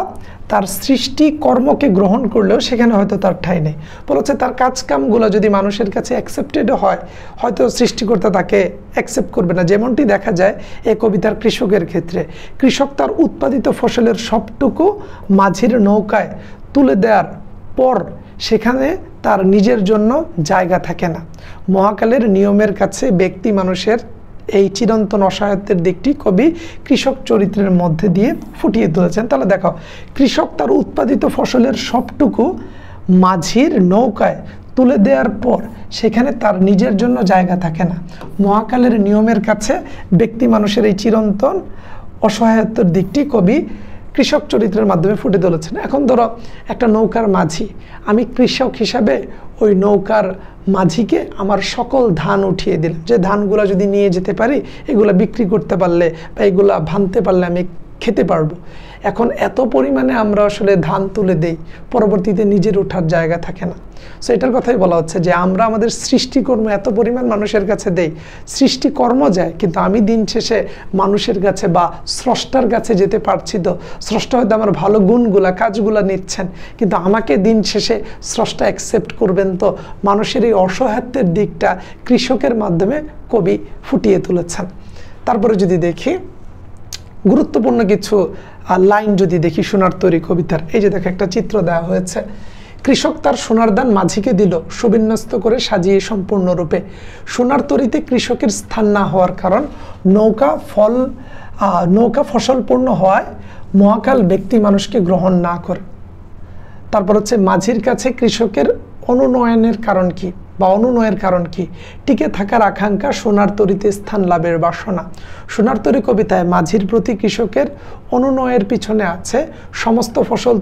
তার সৃষ্টি কর্মকে গ্রহণ করলেও সেখানে হয়তো তার ঠাঁই নেই। বলা হচ্ছে তার কাজকামগুলো যদি মানুষের কাছে অ্যাকসেপ্টেডও হয়, হয়তো সৃষ্টিকর্তা তাকে অ্যাকসেপ্ট করবে না। যেমনটি দেখা যায় এই কবিতার কৃষকের ক্ষেত্রে, কৃষক তার উৎপাদিত ফসলের সবটুকু মাঝির নৌকায় তুলে দেওয়ার পর সেখানে তার নিজের জন্য জায়গা থাকে না। মহাকালের নিয়মের কাছে ব্যক্তি মানুষের এই চিরন্তন অসহায়ত্বের দিকটি কবি কৃষক চরিত্রের মধ্যে দিয়ে ফুটিয়ে তুলেছেন। তাহলে দেখো, কৃষক তার উৎপাদিত ফসলের সবটুকু মাঝির নৌকায় তুলে দেওয়ার পর সেখানে তার নিজের জন্য জায়গা থাকে না। মহাকালের নিয়মের কাছে ব্যক্তি মানুষের এই চিরন্তন অসহায়ত্বের দিকটি কবি কৃষক চরিত্রের মাধ্যমে ফুটে তুলেছেন। এখন ধরো একটা নৌকার মাঝি, আমি কৃষক হিসাবে ওই নৌকার মাঝিকে আমার সকল ধান উঠিয়ে দিলাম, যে ধানগুলো যদি নিয়ে যেতে পারি, এগুলো বিক্রি করতে পারলে বা এগুলা ভাঙতে পারলে আমি খেতে পারবো। এখন এত পরিমাণে আমরা আসলে ধান তুলে দেই, পরবর্তীতে নিজের ওঠার জায়গা থাকে না। সো এটার কথাই বলা হচ্ছে যে আমরা আমাদের সৃষ্টিকর্ম এত পরিমাণ মানুষের কাছে দেই, সৃষ্টিকর্ম যায়, কিন্তু আমি দিন শেষে মানুষের কাছে বা স্রষ্টার কাছে যেতে পারছি তো? স্রষ্টা হয়তো আমার ভালো গুণগুলা কাজগুলা নিচ্ছেন, কিন্তু আমাকে দিন শেষে স্রষ্টা অ্যাকসেপ্ট করবেন তো? মানুষের এই অসহায়ত্বের দিকটা কৃষকের মাধ্যমে কবি ফুটিয়ে তুলেছেন। তারপরে যদি দেখি গুরুত্বপূর্ণ কিছু লাইন যদি দেখি সোনার তরী কবিতার, এই যে দেখো একটা চিত্র দেওয়া হয়েছে। কৃষক তার সোনার দান মাঝিকে দিল, সুবিন্যস্ত করে সাজিয়ে সম্পূর্ণরূপে। সোনার তরীতে কৃষকের স্থান না হওয়ার কারণ নৌকা ফসলপূর্ণ হওয়ায় মহাকাল ব্যক্তি মানুষকে গ্রহণ না করে। তারপর হচ্ছে মাঝির কাছে কৃষকের অনুনয়নের কারণ কি বা অনুনয়ের কারণ কি? টিকে থাকার আকাঙ্ক্ষা, সোনার তরীতে স্থান লাভের বাসনা। সোনার তরী কবিতায় মাঝির প্রতি কৃষকের অনুনয়ের পিছনে আছে সমস্ত ফসল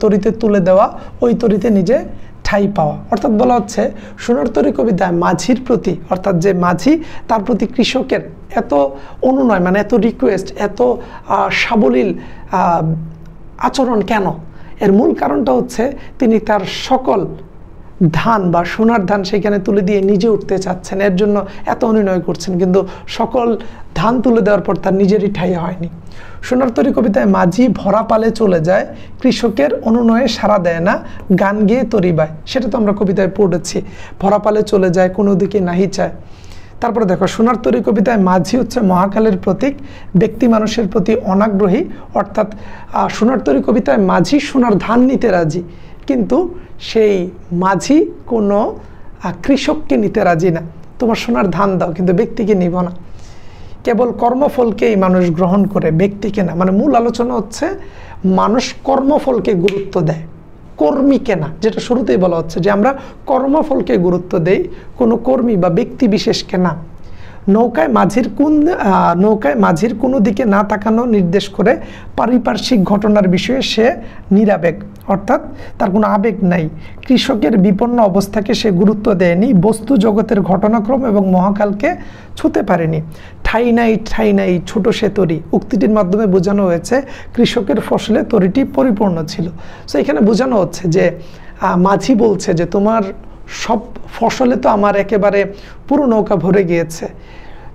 তরীতে তুলে দেওয়া, ওই তরীতে নিজে ঠাঁই পাওয়া। অর্থাৎ বলা হচ্ছে সোনার তরী কবিতায় মাঝির প্রতি, অর্থাৎ যে মাঝি তার প্রতি কৃষকের এত অনুনয়, মানে এত রিকোয়েস্ট, এত সাবলীল আচরণ কেন? এর মূল কারণটা হচ্ছে তিনি তার সকল ধান বা সোনার ধান সেখানে তুলে দিয়ে নিজে উঠতে চাচ্ছেন, এর জন্য এত অনুনয় করছেন, কিন্তু সকল ধান তুলে দেওয়ার পর তার নিজেরই ঠাঁই হয়নি। সোনার তরী কবিতায় মাঝি ভরা পালে চলে যায়, কৃষকের অনুনয়ে সাড়া দেয় না, গান গেয়ে তরী বায়। সেটা তো আমরা কবিতায় পড়েছি, ভরা পালে চলে যায়, কোনো দিকে নাহি চায়। তারপরে দেখো সোনার তরী কবিতায় মাঝি হচ্ছে মহাকালের প্রতীক, ব্যক্তি মানুষের প্রতি অনাগ্রহী। অর্থাৎ সোনার তরী কবিতায় মাঝি সোনার ধান নিতে রাজি, কিন্তু সেই মাঝি কোনো কৃষককে নিতে রাজি না। তোমার সোনার ধান দাও, কিন্তু ব্যক্তিকে নিব না। কেবল কর্মফলকেই মানুষ গ্রহণ করে, ব্যক্তিকে না। মানে মূল আলোচনা হচ্ছে মানুষ কর্মফলকে গুরুত্ব দেয়, কর্মীকে না। যেটা শুরুতেই বলা হচ্ছে যে আমরা কর্মফলকে গুরুত্ব দেই, কোনো কর্মী বা ব্যক্তি বিশেষকে না। নৌকায় মাঝির কোনো দিকে না তাকানো নির্দেশ করে পারিপার্শ্বিক ঘটনার বিষয়ে সে নিরাবেগ, অর্থাৎ তার কোনো আবেগ নাই। কৃষকের বিপন্ন অবস্থাকে সে গুরুত্ব দেয়নি, বস্তু জগতের ঘটনাক্রম এবং মহাকালকে ছুঁতে পারেনি। ঠাই নাই ছোট সে তরী উক্তিটির মাধ্যমে বোঝানো হয়েছে কৃষকের ফসলে তরীটি পরিপূর্ণ ছিল। সো এখানে বোঝানো হচ্ছে যে মাঝি বলছে যে তোমার সব ফসলে তো আমার একেবারে পুরো নৌকা ভরে গিয়েছে,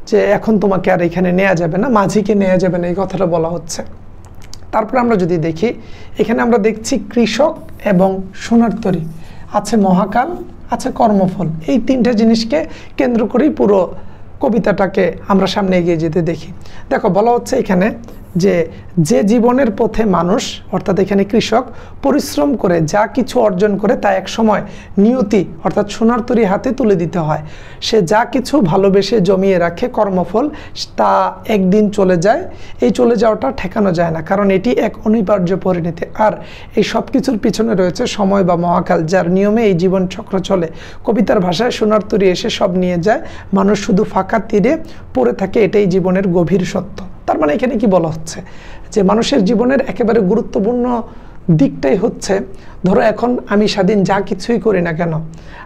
যে এখন তোমাকে আর এখানে নেওয়া যাবে না, মাঝিকে নেওয়া যাবে না, এই কথাটা বলা হচ্ছে। তারপরে আমরা যদি দেখি, এখানে আমরা দেখছি কৃষক এবং সোনার তরী, আছে মহাকাল, আছে কর্মফল। এই তিনটা জিনিসকে কেন্দ্র করেই পুরো কবিতাটাকে আমরা সামনে এগিয়ে যেতে দেখি। দেখো বলা হচ্ছে এখানে যে জীবনের পথে মানুষ, অর্থাৎ এখানে কৃষক পরিশ্রম করে যা কিছু অর্জন করে তা এক সময় নিয়তি, অর্থাৎ সোনার তরী হাতে তুলে দিতে হয়। সে যা কিছু ভালোবেসে জমিয়ে রাখে কর্মফল, তা একদিন চলে যায়। এই চলে যাওয়াটা ঠেকানো যায় না, কারণ এটি এক অনিবার্য পরিণতি। আর এই সব কিছুর পিছনে রয়েছে সময় বা মহাকাল, যার নিয়মে এই জীবন চক্র চলে। কবিতার ভাষায় সোনার তরী এসে সব নিয়ে যায়, মানুষ শুধু ফাঁকা তীরে পড়ে থাকে, এটাই জীবনের গভীর সত্য। তার মানে এখানে কি বলা হচ্ছে যে মানুষের জীবনের একেবারে গুরুত্বপূর্ণ দিকটাই হচ্ছে, ধরো এখন আমি স্বাধীন যা কিছুই করি না কেন,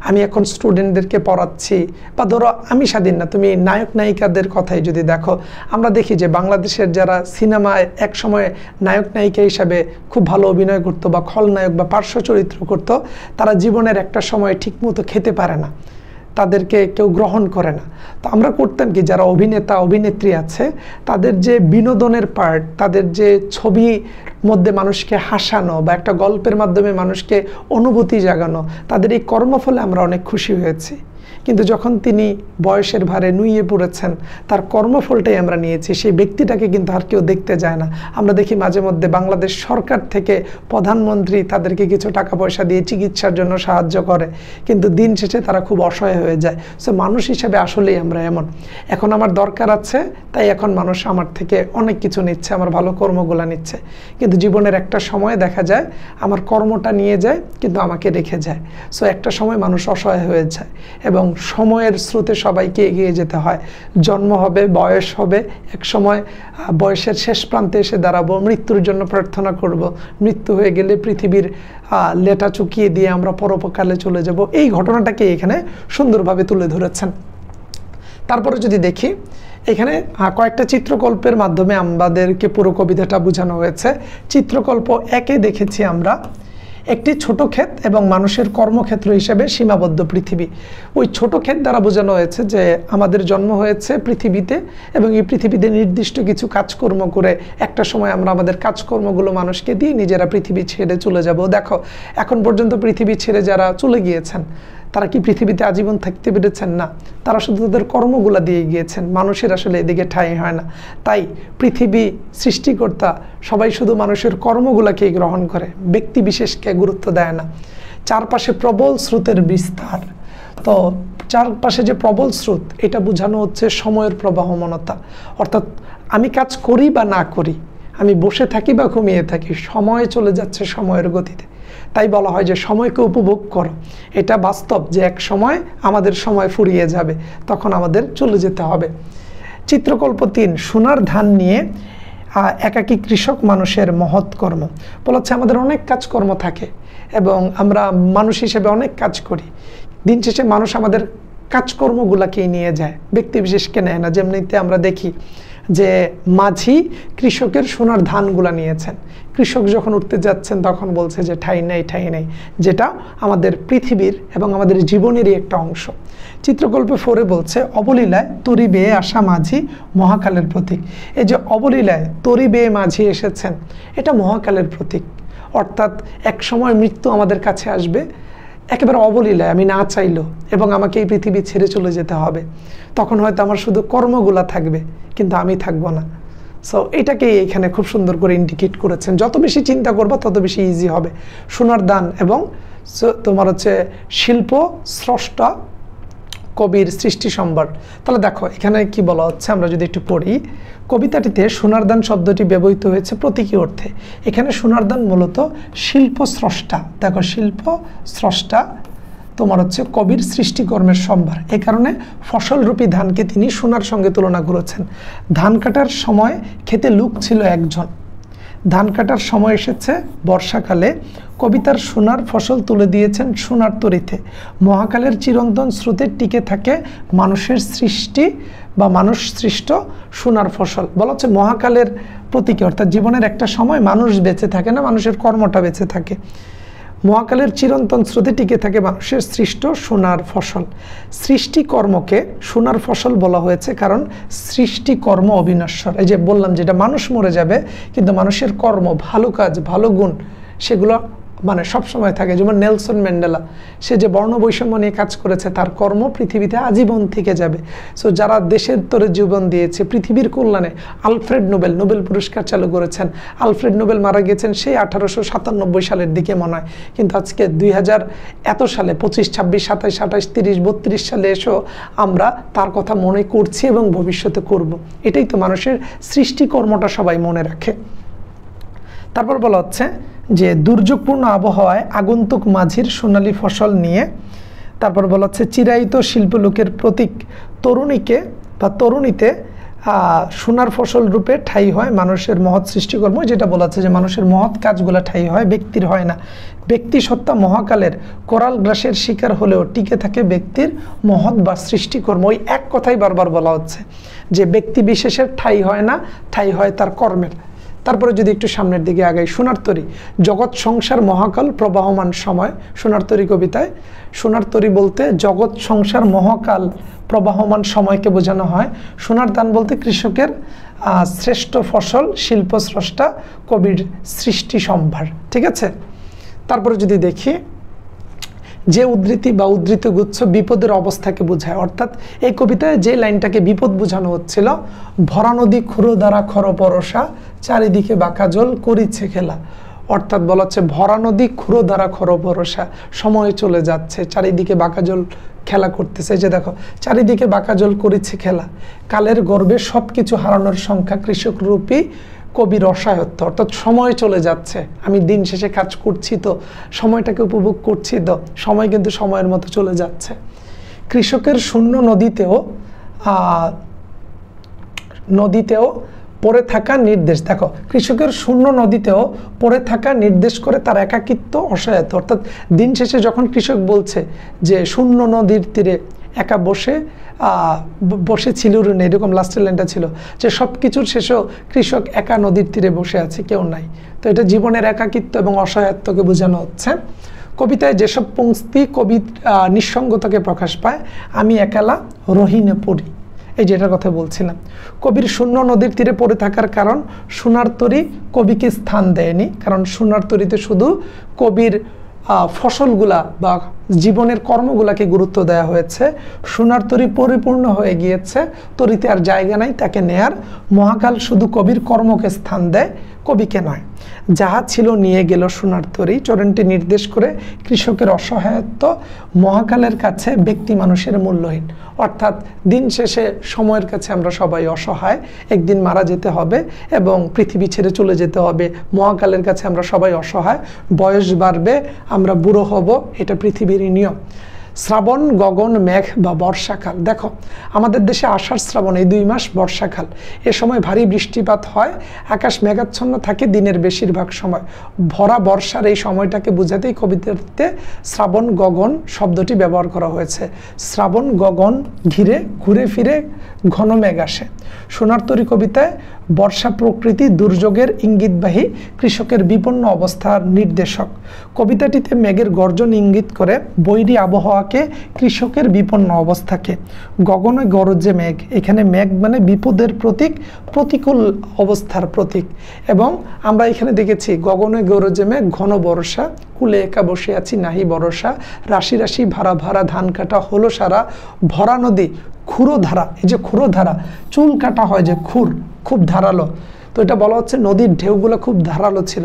আমি এখন স্টুডেন্টদেরকে পড়াচ্ছি, বা ধরো আমি স্বাধীন না, তুমি নায়ক নায়িকাদের কথাই যদি দেখো, আমরা দেখি যে বাংলাদেশের যারা সিনেমায় এক সময় নায়ক নায়িকা হিসাবে খুব ভালো অভিনয় করতো বা খলনায়ক বা পার্শ্ব চরিত্র করতো, তারা জীবনের একটা সময় ঠিকমতো খেতে পারে না, তাদেরকে কেউ গ্রহণ করে না। তো আমরা করতাম কি, যারা অভিনেতা অভিনেত্রী আছে তাদের যে বিনোদনের পার্ট, তাদের যে ছবি মধ্যে মানুষকে হাসানো বা একটা গল্পের মাধ্যমে মানুষকে অনুভূতি জাগানো, তাদের এই কর্মফলে আমরা অনেক খুশি হয়েছি। কিন্তু যখন তিনি বয়সের ভারে নুইয়ে পড়েছেন, তার কর্মফলটাই আমরা নিয়েছি, সেই ব্যক্তিটাকে কিন্তু আর কেউ দেখতে যায় না। আমরা দেখি মাঝে মধ্যে বাংলাদেশ সরকার থেকে প্রধানমন্ত্রী তাদেরকে কিছু টাকা পয়সা দিয়ে চিকিৎসার জন্য সাহায্য করে, কিন্তু দিন শেষে তারা খুব অসহায় হয়ে যায়। সো মানুষ হিসেবে আসলেই আমরা এমন, এখন আমার দরকার আছে তাই এখন মানুষ আমার থেকে অনেক কিছু নিচ্ছে, আমার ভালো কর্মগুলো নিচ্ছে, কিন্তু জীবনের একটা সময় দেখা যায় আমার কর্মটা নিয়ে যায় কিন্তু আমাকে রেখে যায়। সো একটা সময় মানুষ অসহায় হয়ে যায় এবং সময়ের স্রোতে সবাইকে এগিয়ে যেতে হয়। জন্ম হবে, বয়স হবে, এক সময় বয়সের শেষ প্রান্তে এসে দাঁড়াবো, মৃত্যুর জন্য প্রার্থনা করব, মৃত্যু হয়ে গেলে পৃথিবীর লেটা চুকিয়ে দিয়ে আমরা পরকালে চলে যাব। এই ঘটনাটাকে এখানে সুন্দরভাবে তুলে ধরেছেন। তারপরে যদি দেখি, এখানে কয়েকটা চিত্রকল্পের মাধ্যমে আমাদেরকে পুরো কবিতাটা বোঝানো হয়েছে। চিত্রকল্প 1-এ দেখেছি আমরা একটি ছোট ক্ষেত এবং মানুষের কর্মক্ষেত্র হিসেবে সীমাবদ্ধ পৃথিবী। ওই ছোট ক্ষেত দ্বারা বোঝানো হয়েছে যে আমাদের জন্ম হয়েছে পৃথিবীতে এবং এই পৃথিবীতে নির্দিষ্ট কিছু কাজকর্ম করে একটা সময় আমরা আমাদের কাজকর্মগুলো মানুষকে দিয়ে নিজেরা পৃথিবী ছেড়ে চলে যাব। দেখো এখন পর্যন্ত পৃথিবী ছেড়ে যারা চলে গিয়েছেন তারা কি পৃথিবীতে আজীবন থাকতে পেরেছেন? না, তারা শুধু তাদের কর্মগুলা দিয়ে গিয়েছেন। মানুষের আসলে এদিকে ঠাঁই হয় না। তাই পৃথিবী সৃষ্টিকর্তা সবাই শুধু মানুষের কর্মগুলাকেই গ্রহণ করে, ব্যক্তি বিশেষকে গুরুত্ব দেয় না। চারপাশে প্রবল স্রোতের বিস্তার। তো চারপাশে যে প্রবল স্রোত, এটা বোঝানো হচ্ছে সময়ের প্রবাহমানতা। অর্থাৎ আমি কাজ করি বা না করি, আমি বসে থাকি বা ঘুমিয়ে থাকি, সময় চলে যাচ্ছে সময়ের গতিতে। তাই বলা হয় যে সময়কে উপভোগ করো। এটা বাস্তব যে এক সময় আমাদের সময় ফুরিয়ে যাবে, তখন আমাদের চলে যেতে হবে। চিত্রকল্প 3, সোনার ধান নিয়ে একাকী কৃষক মানুষের মহৎ কর্ম। বলা হচ্ছে আমাদের অনেক কাজকর্ম থাকে এবং আমরা মানুষ হিসেবে অনেক কাজ করি। দিন শেষে মানুষ আমাদের কাজকর্মগুলাকেই নিয়ে যায়, ব্যক্তি বিশেষকে নেয় না। যেমনিতে আমরা দেখি যে মাঝি কৃষকের সোনার ধানগুলা নিয়েছেন, কৃষক যখন উঠতে যাচ্ছেন তখন বলছে যে ঠাই নাই, ঠাই নাই, যেটা আমাদের পৃথিবীর এবং আমাদের জীবনেরই একটা অংশ। চিত্রকল্পে 4-এ বলছে অবলীলায় তরি বেয়ে আসা মাঝি মহাকালের প্রতীক। এই যে অবলীলায় তরি বেয়ে মাঝি এসেছেন, এটা মহাকালের প্রতীক। অর্থাৎ এক সময় মৃত্যু আমাদের কাছে আসবে একেবারে অবলীলায়, আমি না চাইলেও, এবং আমাকে এই পৃথিবী ছেড়ে চলে যেতে হবে। তখন হয়তো আমার শুধু কর্মগুলা থাকবে, কিন্তু আমি থাকবো না। সো এটাকেই এখানে খুব সুন্দর করে ইন্ডিকেট করেছেন। যত বেশি চিন্তা করবো তত বেশি ইজি হবে। সোনার দান এবং তোমার হচ্ছে শিল্প স্রষ্টা কবির সৃষ্টি সম্ভার। তাহলে দেখো এখানে কি বলা হচ্ছে, আমরা যদি একটু পড়ি, কবিতাটিতে সোনার দান শব্দটি ব্যবহৃত হয়েছে প্রতীকী অর্থে। এখানে সোনার দান মূলত শিল্প স্রষ্টা। দেখো শিল্প স্রষ্টা তোমার হচ্ছে কবির সৃষ্টিকর্মের সম্ভার। এ কারণে ফসলরূপী ধানকে তিনি সোনার সঙ্গে তুলনা করেছেন। ধান কাটার সময় খেতে লোক ছিল একজন। ধান কাটার সময় এসেছে বর্ষাকালে, কবিতার সোনার ফসল তুলে দিয়েছেন সোনার তরিতে। মহাকালের চিরন্তন স্রোতে টিকে থাকে মানুষের সৃষ্টি বা মানুষ সৃষ্ট সোনার ফসল। বলা হচ্ছে মহাকালের প্রতীকী, অর্থাৎ জীবনের একটা সময় মানুষ বেঁচে থাকে না, মানুষের কর্মটা বেঁচে থাকে। মহাকালের চিরন্তন স্রোতে টিকে থাকে মানুষের সৃষ্ট সোনার ফসল। সৃষ্টিকর্মকে সোনার ফসল বলা হয়েছে কারণ সৃষ্টিকর্ম অবিনশ্বর। এই যে বললাম যেটা মানুষ মরে যাবে, কিন্তু মানুষের কর্ম, ভালো কাজ, ভালো গুণ, সেগুলো মানে সবসময় থাকে। যেমন নেলসন ম্যান্ডেলা, সে যে বর্ণ বৈষম্য নিয়ে কাজ করেছে, তার কর্ম পৃথিবীতে আজীবন থেকে যাবে। সো যারা দেশের তরে জীবন দিয়েছে পৃথিবীর কল্যাণে, আলফ্রেড নোবেল, নোবেল পুরস্কার চালু করেছেন। আলফ্রেড নোবেল মারা গেছেন সেই 1897 সালের দিকে মনে হয়, কিন্তু আজকে 2000 এত সালে 25, 26, 27, 28, 30, 32 সালে এসেও আমরা তার কথা মনে করছি এবং ভবিষ্যতে করব। এটাই তো মানুষের সৃষ্টিকর্মটা সবাই মনে রাখে। তারপর বলা হচ্ছে যে দুর্যোগপূর্ণ আবহাওয়ায় আগন্তুক মাঝির সোনালী ফসল নিয়ে, তারপর বলা হচ্ছে চিরায়িত শিল্পলোকের প্রতীক তরুণীকে বা তরুণীতে সোনার ফসল রূপে ঠাই হয় মানুষের মহৎ সৃষ্টিকর্ম। যেটা বলা হচ্ছে যে মানুষের মহৎ কাজগুলো ঠাই হয়, ব্যক্তির হয় না। ব্যক্তি সত্তা মহাকালের কোরাল গ্রাসের শিকার হলেও টিকে থাকে ব্যক্তির মহৎ বা সৃষ্টিকর্ম। ওই এক কথাই বারবার বলা হচ্ছে যে ব্যক্তি বিশেষের ঠাই হয় না, ঠাই হয় তার কর্মের। তারপরে যদি একটু সামনের দিকে আগাই, সোনার তরী, জগৎ সংসার মহাকাল প্রবাহমান সময়। সোনার তরী কবিতায় সোনার তরী বলতে জগৎ সংসার মহাকাল প্রবাহমান সময়কে বোঝানো হয়। সোনার দান বলতে কৃষকের শ্রেষ্ঠ ফসল, শিল্প স্রষ্টা কবির সৃষ্টি সম্ভার। ঠিক আছে, তারপরে যদি দেখি যে উদ্ধৃতি বা উদ্ধৃত গুচ্ছ বিপদের অবস্থাকে বোঝায়। অর্থাৎ এই কবিতায় যে লাইনটাকে বিপদ বোঝানো হচ্ছিল, ভরা নদী খুরো দ্বারা খর পরশা, চারিদিকে বাঁকা জল করিছে খেলা। অর্থাৎ বলা হচ্ছে ভরা নদী খুরো দ্বারা খর পরশা, সময় চলে যাচ্ছে, চারিদিকে বাঁকা জল খেলা করতেছে। যে দেখো চারিদিকে বাঁকা জল করিছে খেলা, কালের গর্বে সব কিছু হারানোর সংখ্যা কৃষক রূপী কবির অসহায়ত্ব। অর্থাৎ সময় চলে যাচ্ছে, আমি দিন শেষে কাজ করছি তো, সময়টাকে উপভোগ করছি তো, সময় কিন্তু সময়ের মতো চলে যাচ্ছে। কৃষকের শূন্য নদীতেও পড়ে থাকা নির্দেশ। দেখো কৃষকের শূন্য নদীতেও পড়ে থাকা নির্দেশ করে তার একাকিত্ব, অসহায়ত্ব। অর্থাৎ দিন শেষে যখন কৃষক বলছে যে শূন্য নদীর তীরে একা বসে বসেছিল ঋণে, এরকম লাস্টের লাইনটা ছিল যে সব কিছুর শেষেও কৃষক একা নদীর তীরে বসে আছে, কেউ নাই। তো এটা জীবনের একাকিত্ব এবং অসহায়ত্বকে বোঝানো হচ্ছে। কবিতায় যেসব পংক্তি কবির নিঃসঙ্গতাকে প্রকাশ পায়, আমি একালা রহিনে পড়ি, এই যেটার কথা বলছিলাম। কবির শূন্য নদীর তীরে পড়ে থাকার কারণ সোনার তরী কবিকে স্থান দেয়নি, কারণ সোনার তরীতে শুধু কবির ফসলগুলা বা জীবনের কর্মগুলাকে গুরুত্ব দেওয়া হয়েছে। সোনার তরী পরিপূর্ণ হয়ে গিয়েছে, তরীতে আর জায়গা নাই তাকে নেয়ার। মহাকাল শুধু কবির কর্মকে স্থান দেয়, কবিকে নয়। যাহা ছিল নিয়ে গেল সোনার তরী চরণটি নির্দেশ করে কৃষকের অসহায়ত্ব মহাকালের কাছে ব্যক্তি মানুষের মূল্যহীন। অর্থাৎ দিন শেষে সময়ের কাছে আমরা সবাই অসহায়, একদিন মারা যেতে হবে এবং পৃথিবী ছেড়ে চলে যেতে হবে। মহাকালের কাছে আমরা সবাই অসহায়, বয়স বাড়বে, আমরা বুড়ো হব, এটা পৃথিবীর নিয়ম। শ্রাবণ, গগন, মেঘ বা বর্ষাকাল। দেখো আমাদের দেশে আষাঢ় শ্রাবণ এই 2 মাস বর্ষাকাল। এ সময় ভারী বৃষ্টিপাত হয়, আকাশ মেঘাচ্ছন্ন থাকে দিনের বেশিরভাগ সময়। ভরা বর্ষার এই সময়টাকে বোঝাতেই কবিতাতে শ্রাবণ গগন শব্দটি ব্যবহার করা হয়েছে। শ্রাবণ গগন ঘিরে ঘুরে ফিরে ঘন মেঘ আসে। সোনার তরী কবিতায় বর্ষা প্রকৃতি দুর্যোগের ইঙ্গিতবাহী, কৃষকের বিপন্ন অবস্থার নির্দেশক। কবিতাটিতে মেঘের গর্জন ইঙ্গিত করে বৈরী আবহাওয়াকে, কৃষকের বিপন্ন অবস্থাকে। গগনে গরজে মেঘ, এখানে মেঘ মানে বিপদের প্রতীক, প্রতিকূল অবস্থার প্রতীক। এবং আমরা এখানে দেখেছি গগনে গরজে মেঘ ঘন বর্ষা, কুলে একা বসে আছি নাহি ভরসা, রাশি রাশি ভাড়া ভাড়া ধান কাটা হলো সারা, ভরা নদী খুরো ধারা। এই যে খুরো ধারা, চুল কাটা হয় যে খুর, খুব ধারালো, তো এটা বলা হচ্ছে নদীর ঢেউগুলো খুব ধারালো ছিল।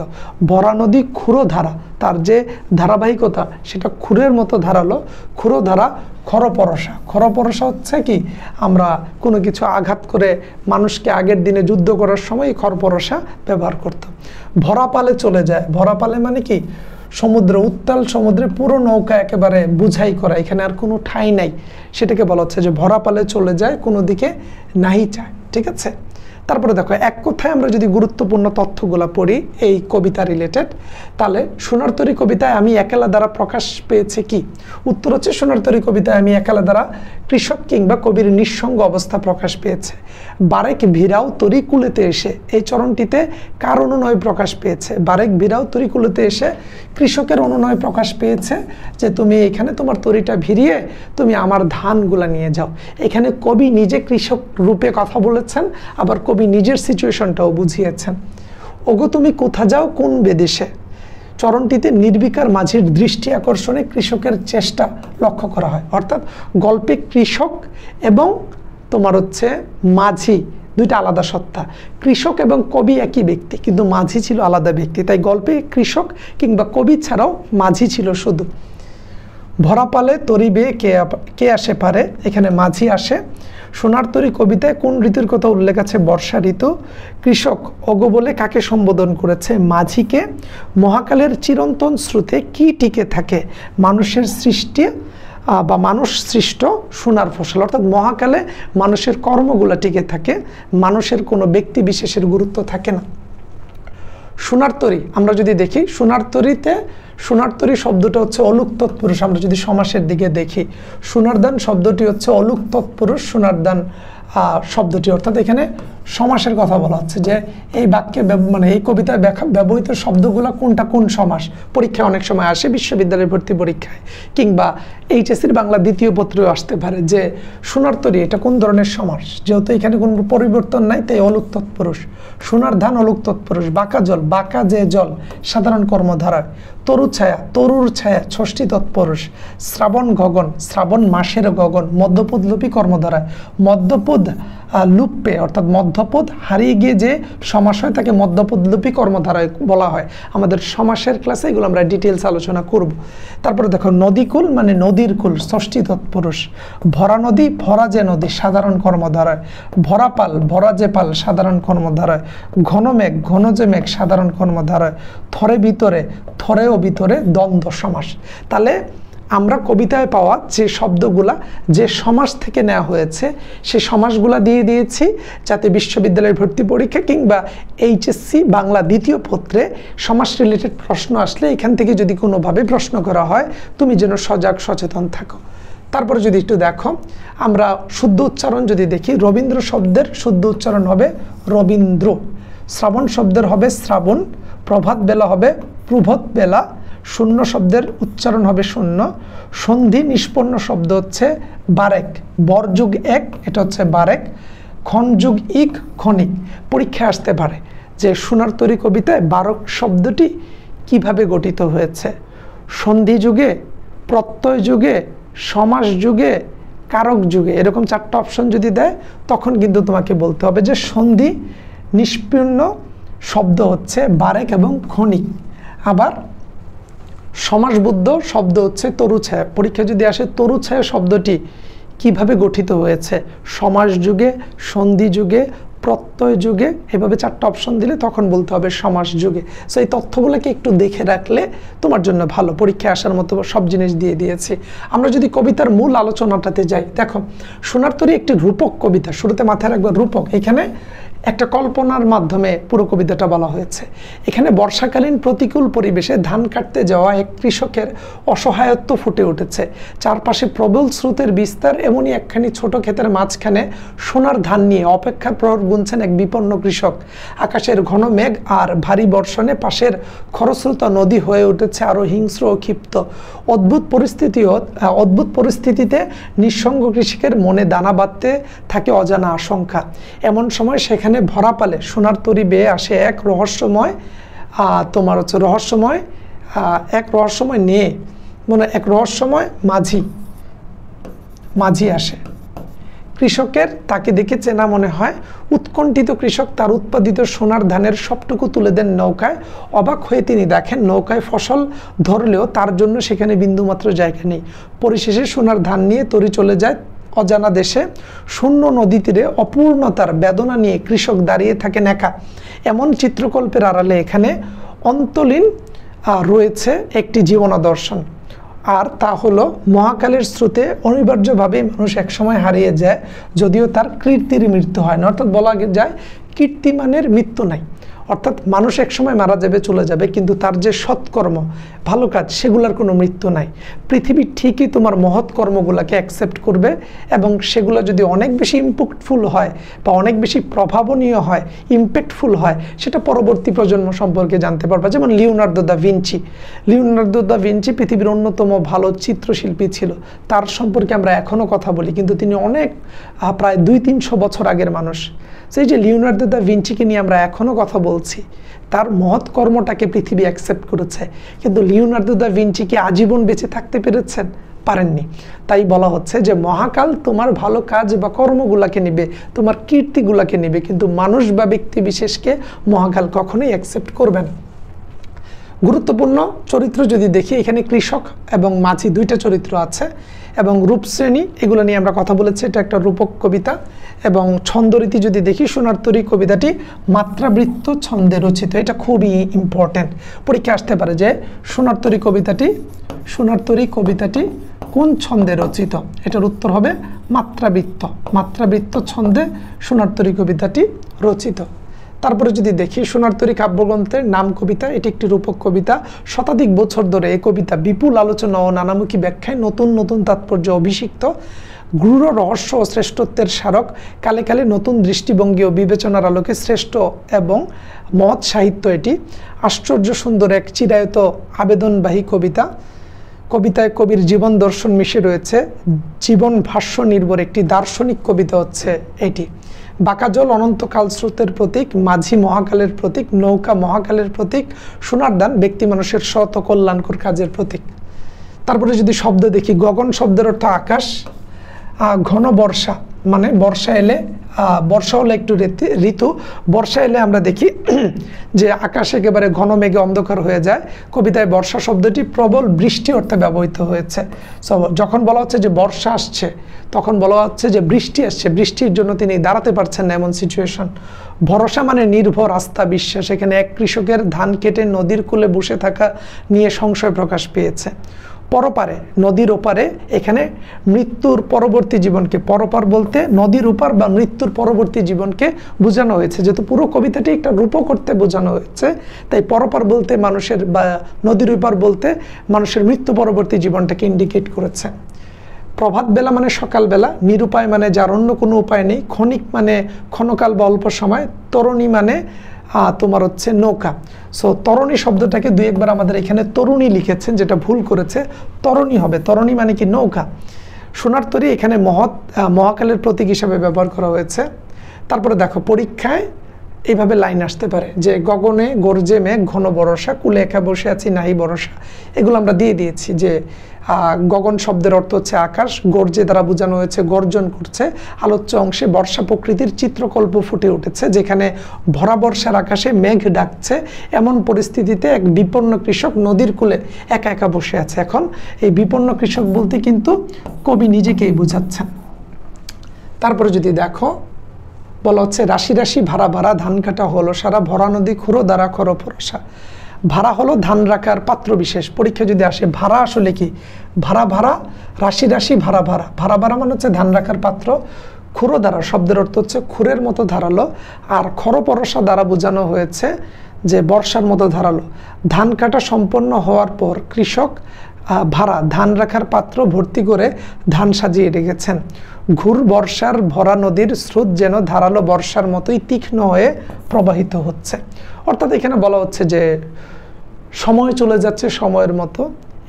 ভরা নদী খুরো ধারা, তার যে ধারাবাহিকতা সেটা খুরের মতো ধারালো। খুরো ধারা খরপরসা। খরপরসা হচ্ছে কি, আমরা কোনো কিছু আঘাত করে মানুষকে আগের দিনে যুদ্ধ করার সময় খরপরসা ব্যবহার করতাম। ভরা পালে চলে যায়। ভরা পালে মানে কি, সমুদ্র, উত্তাল সমুদ্রে পুরো নৌকা একেবারে বুঝাই করা, এখানে আর কোনো ঠাঁই নাই, সেটাকে বলা হচ্ছে যে ভরা পালে চলে যায়, কোনো দিকে নাহি চায়। ঠিক আছে, তারপরে দেখো এক কথায় আমরা যদি গুরুত্বপূর্ণ তথ্যগুলো পড়ি এই কবিতা রিলেটেড, তাহলে সোনার তরী কবিতায় আমি একেলা দ্বারা প্রকাশ পেয়েছে কি? উত্তর হচ্ছে সোনার তরী কবিতায় আমি একেলা দ্বারা কৃষক কিংবা কবির নিঃসঙ্গ অবস্থা প্রকাশ পেয়েছে। বারেক ভিড়াও তরী কুলেতে এসে, এই চরণটিতে কার অনুনয় প্রকাশ পেয়েছে? বারেক ভিড়াও তরী কুলেতে এসে কৃষকের অনুনয় প্রকাশ পেয়েছে যে তুমি এখানে তোমার তরীটা ভিড়িয়ে তুমি আমার ধানগুলা নিয়ে যাও। এখানে কবি নিজে কৃষক রূপে কথা বলেছেন, আবার কবি নিজের সিচুয়েশনটাও বুঝিয়েছেন। ওগো তুমি কোথা যাও কোন বেদেশে, চরণটিতে নির্বিকার মাঝির দৃষ্টি আকর্ষণে কৃষকের চেষ্টা লক্ষ্য করা হয়। অর্থাৎ গল্পে কৃষক এবং তোমার হচ্ছে মাঝি দুইটা আলাদা সত্তা। কৃষক এবং কবি একই ব্যক্তি, কিন্তু মাঝি ছিল আলাদা ব্যক্তি, তাই গল্পে কৃষক কিংবা কবি ছাড়াও মাঝি ছিল শুধু। ভরা পালে তরি বেয়ে কে আসে পারে, এখানে মাঝি আসে। সোনার তরী কবিতায় কোন ঋতুর কথা উল্লেখ আছে? বর্ষা ঋতু। কৃষক ওগো বলে কাকে সম্বোধন করেছে? মাঝিকে। মহাকালের চিরন্তন স্রোতে কি টিকে থাকে? মানুষের সৃষ্টি বা মানুষ সৃষ্ট সোনার ফসল। অর্থাৎ মহাকালে মানুষের কর্মগুলো টিকে থাকে, মানুষের কোনো ব্যক্তি বিশেষের গুরুত্ব থাকে না। সোনার তরী আমরা যদি দেখি, সোনার তরীতে সোনার তরী শব্দটা হচ্ছে অলুক তৎপুরুষ। আমরা যদি সমাসের দিকে দেখি, সোনারদান শব্দটি হচ্ছে অলুক তৎপুরুষ সোনারদান শব্দটি, অর্থাৎ এখানে সমাসের কথা বলা হচ্ছে যে এই বাক্যে মানে এই কবিতায় ব্যবহৃত শব্দগুলো কোনটা কোন সমাস। পরীক্ষায় অনেক সময় আসে, বিশ্ববিদ্যালয় ভর্তি পরীক্ষায় কিংবা এইচএসসির বাংলা দ্বিতীয় পত্রেও আসতে পারে যে সোনার তরী এটা কোন ধরনের সমাস। যেহেতু এখানে কোনো পরিবর্তন নাই তাই অলুক তৎপুরুষ। সোনার ধান অলুক তৎপুরুষ। বাঁকা জল, বাঁকা যে জল সাধারণ কর্মধারায়। তরু ছায়া, তরুর ছায়া ষষ্ঠী তৎপুরুষ। শ্রাবণ গগন, শ্রাবণ মাসের গগন মধ্যপদ লোপী কর্মধারায়। মধ্যপদ লুপ্পে অর্থাৎ মধ্যপদ হারিয়ে গিয়ে যে সমাস হয় তাকে মধ্যপদ লোপী কর্মধারায় বলা হয়। আমাদের সমাসের ক্লাসে এগুলো আমরা ডিটেলস আলোচনা করব। তারপরে দেখো নদীকুল মানে নদীর কুল ষষ্ঠী তৎপুরুষ। ভরা নদী, ভরা যে নদী সাধারণ কর্মধারায়। ভরা পাল, ভরা যে পাল সাধারণ কর্মধারায়। ঘন মেঘ, ঘন যে মেঘ সাধারণ কর্মধারায়। থরে ভিতরে, থরেও ভিতরে দ্বন্দ্ব সমাস। তাহলে আমরা কবিতায় পাওয়া যে শব্দগুলা যে সমাস থেকে নেওয়া হয়েছে সেই সমাসগুলা দিয়ে দিয়েছি, যাতে বিশ্ববিদ্যালয়ের ভর্তি পরীক্ষা কিংবা এইচএসসি বাংলা দ্বিতীয় পত্রে সমাস রিলেটেড প্রশ্ন আসলে এখান থেকে যদি কোনোভাবে প্রশ্ন করা হয় তুমি যেন সজাগ সচেতন থাকো। তারপরে যদি একটু দেখো, আমরা শুদ্ধ উচ্চারণ যদি দেখি, রবীন্দ্র শব্দের শুদ্ধ উচ্চারণ হবে রবীন্দ্র, শ্রাবণ শব্দের হবে শ্রাবণ, প্রভাত বেলা হবে প্রভাত বেলা, শূন্য শব্দের উচ্চারণ হবে শূন্য, সন্ধি নিষ্পন্ন শব্দ হচ্ছে বারেক, বরযুগ এক, এটা হচ্ছে বারেক, ক্ষণযুগ ইক ক্ষণিক। পরীক্ষায় আসতে পারে যে সোনার তরী কবিতায় বারক শব্দটি কিভাবে গঠিত হয়েছে, সন্ধি যুগে, প্রত্যয় যুগে, সমাস যুগে, কারক যুগে, এরকম 4টা অপশন যদি দেয় তখন কিন্তু তোমাকে বলতে হবে যে সন্ধি নিষ্পন্ন শব্দ হচ্ছে বারেক এবং ক্ষণিক। আবার সমাসবদ্ধ শব্দ হচ্ছে তরুছায়া। পরীক্ষা যদি আসে তরুছায়া শব্দটি কিভাবে গঠিত হয়েছে, সমাস যুগে, সন্ধি যুগে, প্রত্যয় যুগে, এভাবে 4টা অপশন দিলে তখন বলতে হবে সমাস যুগে। সো এই তথ্যগুলোকে একটু দেখে রাখলে তোমার জন্য ভালো, পরীক্ষায় আসার মতো সব জিনিস দিয়ে দিয়েছি। আমরা যদি কবিতার মূল আলোচনাটাতে যাই, দেখো সোনার তরী একটি রূপক কবিতা, শুরুতে মাথায় রাখবে রূপক। এখানে একটা কল্পনার মাধ্যমে পুরো কবিতাটা বলা হয়েছে। এখানে বর্ষাকালীন প্রতিকূল পরিবেশে ধান কাটতে যাওয়া এক কৃষকের অসহায়ত্ব ফুটে উঠেছে। চারপাশে প্রবল স্রোতের বিস্তার, এমনই একখানি ছোট ক্ষেতের মাঝখানে সোনার ধান নিয়ে অপেক্ষার প্রহর গুনছেন এক বিপন্ন কৃষক। আকাশের ঘন মেঘ আর ভারী বর্ষণে পাশের খরস্রোতা নদী হয়ে উঠেছে আরও হিংস্র ও ক্ষিপ্ত। অদ্ভুত পরিস্থিতিতে নিঃসঙ্গ কৃষকের মনে দানা বাঁধতে থাকে অজানা আশঙ্কা। এমন সময় সেখানে ভরা পালে সোনার তরী বেয়ে আসে এক রহস্যময় মাঝি আসে। কৃষকের তাকে দেখে চেনা মনে হয়। উৎকণ্ঠিত কৃষক তার উৎপাদিত সোনার ধানের সবটুকু তুলে দেন নৌকায়। অবাক হয়ে তিনি দেখেন নৌকায় ফসল ধরলেও তার জন্য সেখানে বিন্দুমাত্র জায়গা নেই। পরিশেষে সোনার ধান নিয়ে তরী চলে যায় অজানা দেশে। শূন্য নদী তীরে অপূর্ণতার বেদনা নিয়ে কৃষক দাঁড়িয়ে থাকেন একা। এমন চিত্রকল্পের আড়ালে এখানে অন্তলীন রয়েছে একটি জীবনাদর্শন, আর তা হলো মহাকালের স্রোতে অনিবার্যভাবে মানুষ একসময় হারিয়ে যায়, যদিও তার কীর্তির মৃত্যু হয় না। অর্থাৎ বলা যায় কীর্তিমানের মৃত্যু নাই, অর্থাৎ মানুষ একসময় মারা যাবে, চলে যাবে, কিন্তু তার যে সৎকর্ম, ভালো কাজ, সেগুলোর কোনো মৃত্যু নাই। পৃথিবী ঠিকই তোমার মহৎ কর্মগুলোকে অ্যাকসেপ্ট করবে, এবং সেগুলো যদি অনেক বেশি ইম্প্যাক্টফুল হয় বা অনেক বেশি প্রভাবনীয় হয়, ইম্প্যাক্টফুল হয়, সেটা পরবর্তী প্রজন্ম সম্পর্কে জানতে পারবে। যেমন লিওনার্দো দা ভিঞ্চি পৃথিবীর অন্যতম ভালো চিত্রশিল্পী ছিল। তার সম্পর্কে আমরা এখনও কথা বলি, কিন্তু তিনি অনেক প্রায় 200-300 বছর আগের মানুষ। সেই যে লিওনার্দো দা ভিঞ্চিকে নিয়ে আমরা এখনও কথা বলছি, তার মহৎ কর্মটাকে পৃথিবী অ্যাকসেপ্ট করেছে, কিন্তু লিওনার্দো দা ভিঞ্চি কি আজীবন বেঁচে থাকতে পেরেছেন? পারেননি। তাই বলা হচ্ছে যে মহাকাল তোমার ভালো কাজ বা কর্মগুলাকে নেবে, তোমার কীর্তিগুলাকে নেবে, কিন্তু মানুষ বা ব্যক্তি বিশেষকে মহাকাল কখনোই অ্যাকসেপ্ট করবে না। গুরুত্বপূর্ণ চরিত্র যদি দেখি, এখানে কৃষক এবং মাঝি 2টা চরিত্র আছে, এবং রূপশ্রেণী এগুলো নিয়ে আমরা কথা বলেছি। এটা একটা রূপক কবিতা। এবং ছন্দরীতি যদি দেখি, সোনার তরী কবিতাটি মাত্রাবৃত্ত ছন্দে রচিত। এটা খুবই ইম্পর্টেন্ট, পরীক্ষা আসতে পারে যে সোনার তরী কবিতাটি কোন ছন্দে রচিত। এটার উত্তর হবে মাত্রাবৃত্ত ছন্দে সোনার তরী কবিতাটি রচিত। তারপরে যদি দেখি সোনার তরী কাব্যগ্রন্থের নাম কবিতা, এটি একটি রূপক কবিতা। শতাধিক বছর ধরে এই কবিতা বিপুল আলোচনা ও নানামুখী ব্যাখ্যায় নতুন নতুন তাৎপর্য অভিষিক্ত। গূঢ় রহস্য ও শ্রেষ্ঠত্বের স্মারক। কালে কালে নতুন দৃষ্টিভঙ্গি ও বিবেচনার আলোকে শ্রেষ্ঠ এবং মহৎ সাহিত্য এটি। আশ্চর্য সুন্দর এক চিরায়ত আবেদনবাহী কবিতায় কবির জীবন দর্শন মিশে রয়েছে। জীবন ভাষ্য নির্ভর একটি দার্শনিক কবিতা হচ্ছে এটি। বাঁকাজল অনন্তকাল স্রোতের প্রতীক, মাঝি মহাকালের প্রতীক, নৌকা মহাকালের প্রতীক, সোনার ধান ব্যক্তি মানুষের সৎ ও কল্যাণকর কাজের প্রতীক। তারপরে যদি শব্দ দেখি, গগন শব্দের অর্থ আকাশ, ঘন বর্ষা মানে বর্ষা এলে, বর্ষা হলো একটু ঋতু, বর্ষা এলে আমরা দেখি যে আকাশ একেবারে ঘন মেঘে অন্ধকার হয়ে যায়। কবিতায় বর্ষা শব্দটি প্রবল বৃষ্টি অর্থে ব্যবহৃত হয়েছে। যখন বলা হচ্ছে যে বর্ষা আসছে, তখন বলা হচ্ছে যে বৃষ্টি আসছে, বৃষ্টির জন্য তিনি দাঁড়াতে পারছেন না, এমন সিচুয়েশন। ভরসা মানে নির্ভর, আস্থা, বিশ্বাস। এখানে এক কৃষকের ধান কেটে নদীর কূলে বসে থাকা নিয়ে সংশয় প্রকাশ পেয়েছে। পরপারে, নদীর ওপারে, এখানে মৃত্যুর পরবর্তী জীবনকে, পরপার বলতে নদীর ওপার বা মৃত্যুর পরবর্তী জীবনকে বোঝানো হয়েছে। যেহেতু পুরো কবিতাটি একটা রূপ করতে বোঝানো হয়েছে, তাই পরপার বলতে মানুষের বা নদীর ওপার বলতে মানুষের মৃত্যু পরবর্তী জীবনটাকে ইন্ডিকেট করেছে। প্রভাতবেলা মানে সকালবেলা, নিরুপায় মানে যার অন্য কোনো উপায় নেই, ক্ষণিক মানে ক্ষণকাল বা অল্প সময়, তরুণী মানে তোমার হচ্ছে নৌকা। সো তরুণী শব্দটাকে দুই একবার আমাদের এখানে তরুণী লিখেছেন, যেটা ভুল করেছে, তরুণী হবে। তরুণী মানে কি নৌকা। সোনার তরী এখানে মহাকালের প্রতীক হিসাবে ব্যবহার করা হয়েছে। তারপরে দেখো পরীক্ষায় এইভাবে লাইন আসতে পারে যে গগনে গর্জে মেঘ ঘন বরষা, কুলে একা বসে আছি নাহি ভরসা। এগুলো আমরা দিয়ে দিয়েছি যে গগন শব্দের অর্থ হচ্ছে আকাশ, গর্জে দ্বারা বোঝানো হয়েছে গর্জন করছে। আলোচ্য অংশে বর্ষা প্রকৃতির চিত্রকল্প ফুটে উঠেছে, যেখানে ভরা বর্ষার আকাশে মেঘ ডাকছে। এমন পরিস্থিতিতে এক বিপন্ন কৃষক নদীর কূলে একা একা বসে আছে। এখন এই বিপন্ন কৃষক বলতে কিন্তু কবি নিজেকেই বোঝাচ্ছেন। তারপরে যদি দেখো বলা হচ্ছে রাশি রাশি ভাড়া ভাড়া ধান কাটা হলো সারা, ভরা নদী খুঁড়ো দ্বারা খর ভরসা। ভাড়া হলো ধান রাখার পাত্র বিশেষ। পরীক্ষা যদি আসে ভাড়া আসলে কি, ভাড়া ভাড়া, রাশি রাশি ভাড়া ভাড়া। ভাড়া ভাড়া মানে হচ্ছে ধান রাখার পাত্র। খুঁড়ো দ্বারা শব্দের অর্থ হচ্ছে খুরের মতো ধারালো, আর খর পরশা দ্বারা বোঝানো হয়েছে যে বর্ষার মতো ধারালো। ধান কাটা সম্পন্ন হওয়ার পর কৃষক ভাড়া ধান রাখার পাত্র ভর্তি করে ধান সাজিয়ে রেখেছেন। ঘুর বর্ষার ভরা নদীর স্রোত যেন ধারালো বর্ষার মতোই তীক্ষ্ণ হয়ে প্রবাহিত হচ্ছে। অর্থাৎ এখানে বলা হচ্ছে যে সময় চলে যাচ্ছে সময়ের মতো।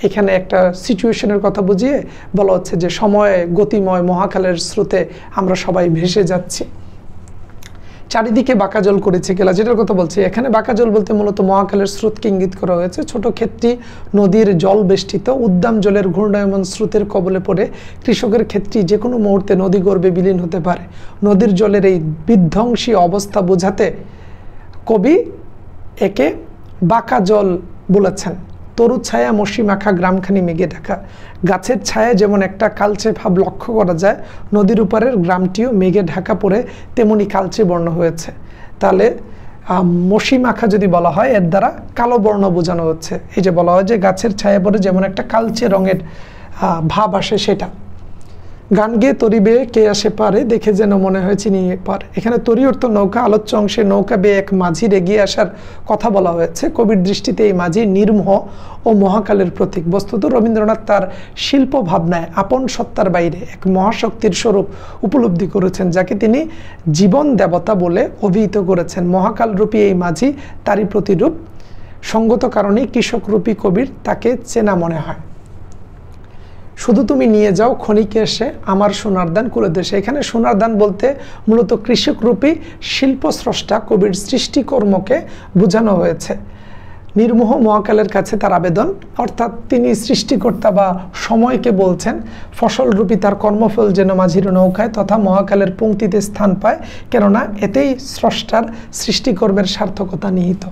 এখানে একটা সিচুয়েশনের কথা বুঝিয়ে বলা হচ্ছে যে সময়ে গতিময় মহাকালের স্রোতে আমরা সবাই ভেসে যাচ্ছি। চারিদিকে বাঁকা জল করেছে খেলা, যেটার কথা বলছি এখানে বাঁকা জল বলতে মূলত মহাকালের স্রোতকে ইঙ্গিত করা হয়েছে। ছোট ক্ষেত্রে নদীর জল বেষ্টিত উদ্দাম জলের ঘূর্ণায়মান স্রোতের কবলে পড়ে কৃষকের ক্ষেত্রে যে কোনো মুহূর্তে নদী গর্ভে বিলীন হতে পারে। নদীর জলের এই বিধ্বংসী অবস্থা বোঝাতে কবি একে বাঁকা জল বলেছেন। তরু ছায়া মশি মাখা গ্রামখানি মেঘে ঢাকা। গাছের ছায়া যেমন একটা কালচে ভাব লক্ষ্য করা যায়, নদীর উপরের গ্রামটিও মেঘে ঢাকা পড়ে তেমনি কালচে বর্ণ হয়েছে। তাহলে মশি মাখা যদি বলা হয় এর দ্বারা কালো বর্ণ বোঝানো হচ্ছে। এই যে বলা হয় যে গাছের ছায়া পড়ে যেমন একটা কালচে রঙের ভাব আসে, সেটা। গান গেয়ে তরি বেয়ে কে আসে পারে, দেখে যেন মনে হয় চিনিয়ে পারে। এখানে তরি অর্থ নৌকা, আলোচ্য অংশে নৌকা বেয়ে এক মাঝির এগিয়ে আসার কথা বলা হয়েছে। কবির দৃষ্টিতে এই মাঝি নির্মোহ ও মহাকালের প্রতীক। বস্তুত রবীন্দ্রনাথ তার শিল্প ভাবনায় আপন সত্তার বাইরে এক মহাশক্তির স্বরূপ উপলব্ধি করেছেন, যাকে তিনি জীবন দেবতা বলে অভিহিত করেছেন। মহাকালরূপী এই মাঝি তারই প্রতিরূপ। সঙ্গত কারণেই কৃষকরূপী কবির তাকে চেনা মনে হয়। শুধু তুমি নিয়ে যাও ক্ষণিকে এসে আমার সোনার দান কুলে দেশে। এখানে সোনার দান বলতে মূলত কৃষকরূপী শিল্পস্রষ্টা কবির সৃষ্টিকর্মকে বোঝানো হয়েছে। নির্মোহ মহাকালের কাছে তার আবেদন, অর্থাৎ তিনি সৃষ্টিকর্তা বা সময়কে বলছেন ফসলরূপী তার কর্মফল যেন মাঝির নৌকায় তথা মহাকালের পংক্তিতে স্থান পায়, কেননা এতেই স্রষ্টার সৃষ্টিকর্মের সার্থকতা নিহিত।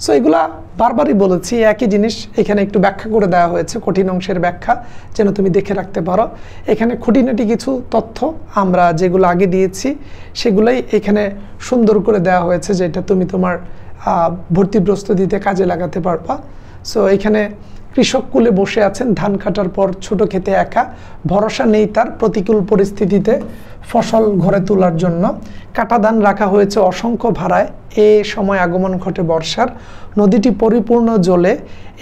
সো এগুলা বারবারই বলেছি, একই জিনিস এখানে একটু ব্যাখ্যা করে দেওয়া হয়েছে, কঠিন অংশের ব্যাখ্যা যেন তুমি দেখে রাখতে পারো। এখানে খুঁটিনাটি কিছু তথ্য আমরা যেগুলো আগে দিয়েছি সেগুলাই এখানে সুন্দর করে দেওয়া হয়েছে, যেটা তুমি তোমার ভর্তি প্রস্তুতিতে কাজে লাগাতে পারবা। সো এখানে কৃষক কুলে বসে আছেন ধান কাটার পর ছোট খেতে একা, ভরসা নেই তার প্রতিকূল পরিস্থিতিতে ফসল ঘরে তোলার জন্য। কাটা ধান রাখা হয়েছে অসংখ্য ভাড়ায়, এ সময় আগমন ঘটে বর্ষার। নদীটি পরিপূর্ণ জলে,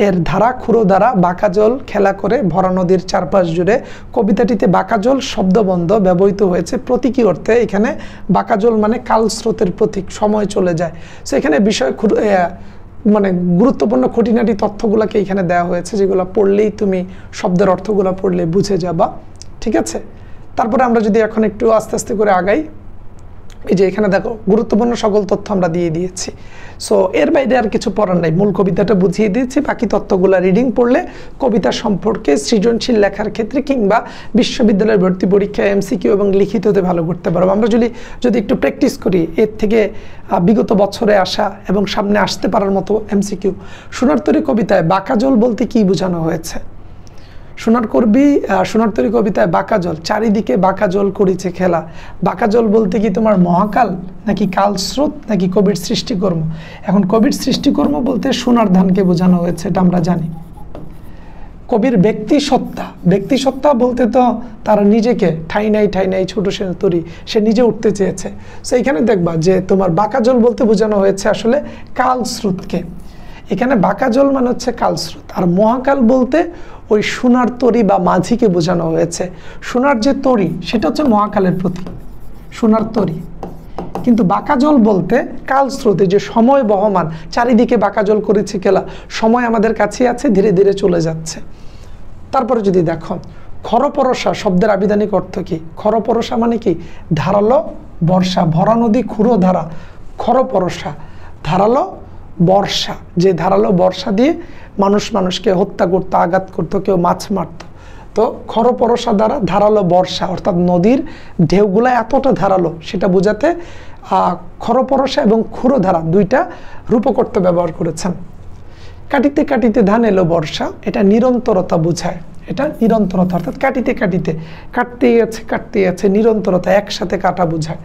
এর ধারা খুঁড়ো দ্বারা বাঁকা জল খেলা করে ভরা নদীর চারপাশ জুড়ে। কবিতাটিতে বাঁকা জল শব্দবন্ধ ব্যবহৃত হয়েছে প্রতীকী অর্থে। এখানে বাঁকা জল মানে কাল স্রোতের প্রতীক, সময় চলে যায়। সো এখানে বিষয় মানে গুরুত্বপূর্ণ খুঁটিনাটি তথ্যগুলোকে এখানে দেওয়া হয়েছে, যেগুলো পড়লেই তুমি শব্দের অর্থগুলো পড়লে বুঝে যাবা। ঠিক আছে, তারপরে আমরা যদি এখন একটু আস্তে আস্তে করে আগাই, এই যে এখানে দেখো গুরুত্বপূর্ণ সকল তথ্য আমরা দিয়ে দিয়েছি। সো এর বাইরে আর কিছু পড়ার নাই, মূল কবিতাটা বুঝিয়ে দিয়েছি। বাকি তথ্যগুলো রিডিং পড়লে কবিতা সম্পর্কে সৃজনশীল লেখার ক্ষেত্রে কিংবা বিশ্ববিদ্যালয়ের ভর্তি পরীক্ষায় এমসিকিউ এবং লিখিততে ভালো করতে পারবো। আমরা যদি একটু প্র্যাকটিস করি, এর থেকে বিগত বছরে আসা এবং সামনে আসতে পারার মতো এমসিকিউ। সোনার তরী কবিতায় বাঁকা জল বলতে কি বোঝানো হয়েছে? সোনার তরী কবিতায় বাঁকা জল, চারিদিকে বাঁকা জল করিছে খেলা। বাঁকা জল বলতে কি তোমার মহাকাল, নাকি কাল স্রোত, নাকি কবির সৃষ্টিকর্ম? এখন কবির সৃষ্টিকর্ম বলতে সোনার ধানকে বোঝানো হয়েছে, এটা আমরা জানি। কবির ব্যক্তিসত্তা বলতে তো তার নিজেকে ঠাই নাই ছোট সে তরী, সে নিজে উঠতে চেয়েছে। সো এখানে দেখবা যে তোমার বাঁকা জল বলতে বোঝানো হয়েছে আসলে কাল স্রোতকে। এখানে বাঁকা জল মানে হচ্ছে কাল স্রোত, আর মহাকাল বলতে ওই সোনার তরী বা মাঝিকে বোঝানো হয়েছে। সোনার যে তরী সেটা হচ্ছে মহাকালের প্রতীক, সোনার তরী। কিন্তু বাঁকা জল বলতে কাল স্রোতে যে সময় বহমান, চারিদিকে বাঁকা জল করেছে খেলা, সময় আমাদের কাছে আছে, ধীরে ধীরে চলে যাচ্ছে। তারপরে যদি দেখো খরপরশা শব্দের আবিধানিক অর্থ কি? খরপরশা মানে কি? ধারালো বর্ষা, ভরা নদী ক্ষুরো ধারা, খরপরশা ধারালো বর্ষা, যে ধারালো বর্ষা দিয়ে মানুষকে হত্যা করতো, আঘাত করতো, কেউ মাছ মারতো। তো খরপরশা দ্বারা ধারালো বর্ষা, অর্থাৎ নদীর ঢেউগুলা এতটা ধারালো সেটা বোঝাতে খরপরশা এবং ক্ষুরোধারা দুইটা রূপক অর্থ ব্যবহার করেছেন। কাটিতে কাটিতে ধান এলো বর্ষা, এটা নিরন্তরতা বোঝায়, এটা নিরন্তরতা, অর্থাৎ কাটিতে কাটিতে কাটতেই আছে, নিরন্তরতা, একসাথে কাটা বোঝায়।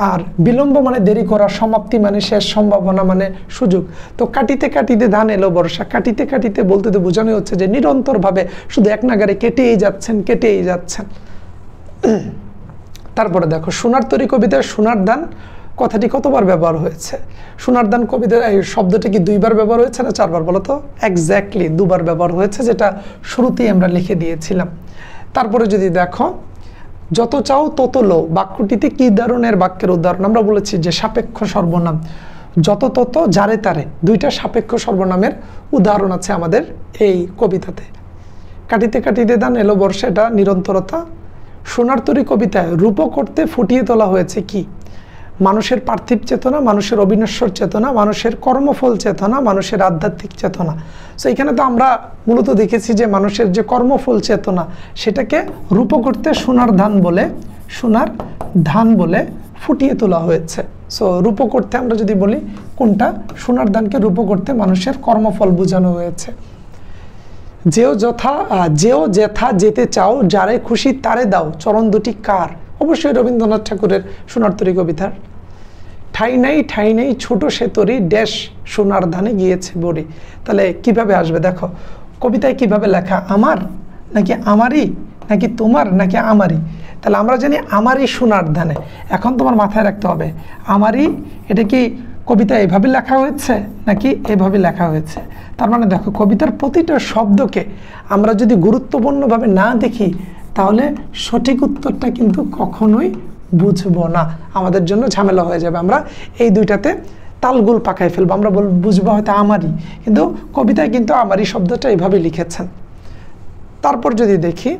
আর বিলম্ব মানে দেরি করা, সমাপ্তি মানে শেষ, সম্ভাবনা মানে সুযোগ। তো কাটিতে কাটিতে ধান এলো বর্ষা, কাটিতে কাটিতে বলতে তো বোঝানো হচ্ছে যে নিরন্তরভাবে শুধু এক নাগারে কেটেই যাচ্ছেন। তারপরে দেখো সোনার তরী কবিতায় সোনার দান কথাটি কতবার ব্যবহার হয়েছে? সোনার দান কবিতার এই শব্দটি কি 2 বার ব্যবহার হয়েছে না 4 বার বলো তো? এক্স্যাক্টলি 2 বার ব্যবহার হয়েছে, যেটা শুরুতেই আমরা লিখে দিয়েছিলাম। তারপরে যদি দেখো যত চাও তত লো বাক্যটিতে কি ধরনের বাক্যের উদাহরণ? আমরা বলেছি যে সাপেক্ষ সর্বনাম, যত তত যারে তারে, 2টা সাপেক্ষ সর্বনামের উদাহরণ আছে আমাদের এই কবিতাতে। কাটিতে কাটিতে দান এলো বর্ষা, এটা নিরন্তরতা। সোনার তরী কবিতায় রূপক করতে ফুটিয়ে তোলা হয়েছে কি? মানুষের পার্থিব চেতনা, মানুষের অবিনশ্বর চেতনা, মানুষের কর্মফল চেতনা, মানুষের আধ্যাত্মিক চেতনা। সো এখানে তো আমরা মূলত দেখেছি যে মানুষের যে কর্মফল চেতনা সেটাকে রূপক করতে সোনার ধান বলে ফুটিয়ে তোলা হয়েছে। সো রূপক করতে আমরা যদি বলি কোনটা? সোনার ধানকে রূপক করতে মানুষের কর্মফল বোঝানো হয়েছে। যেও যেথা যেতে চাও, যারে খুশি তারে দাও, চরণ দুটি কার? অবশ্যই রবীন্দ্রনাথ ঠাকুরের সোনার তরী কবিতার। ঠাই নাই ছোট সে তরী, ড্যাশ সোনার ধানে গিয়েছে বড়ি। তাহলে কিভাবে আসবে দেখো, কবিতায় কিভাবে লেখা? আমার নাকি আমারই, নাকি তোমার নাকি আমারই? তাহলে আমরা জানি আমারই সোনার ধানে। এখন তোমার মাথায় রাখতে হবে আমারই, এটা কি কবিতা এভাবে লেখা হয়েছে নাকি এভাবে লেখা হয়েছে? তার মানে দেখো কবিতার প্রতিটা শব্দকে আমরা যদি গুরুত্বপূর্ণভাবে না দেখি তাহলে সঠিক উত্তরটা কিন্তু কখনোই বুঝবো না, আমাদের জন্য ঝামেলা হয়ে যাবে। আমরা এই দুইটাতে তালগোল পাকায় ফেলবো, আমরা বুঝবো হয়তো আমারই, কিন্তু কবিতায় কিন্তু আমারই শব্দটা এইভাবে লিখেছেন। তারপর যদি দেখি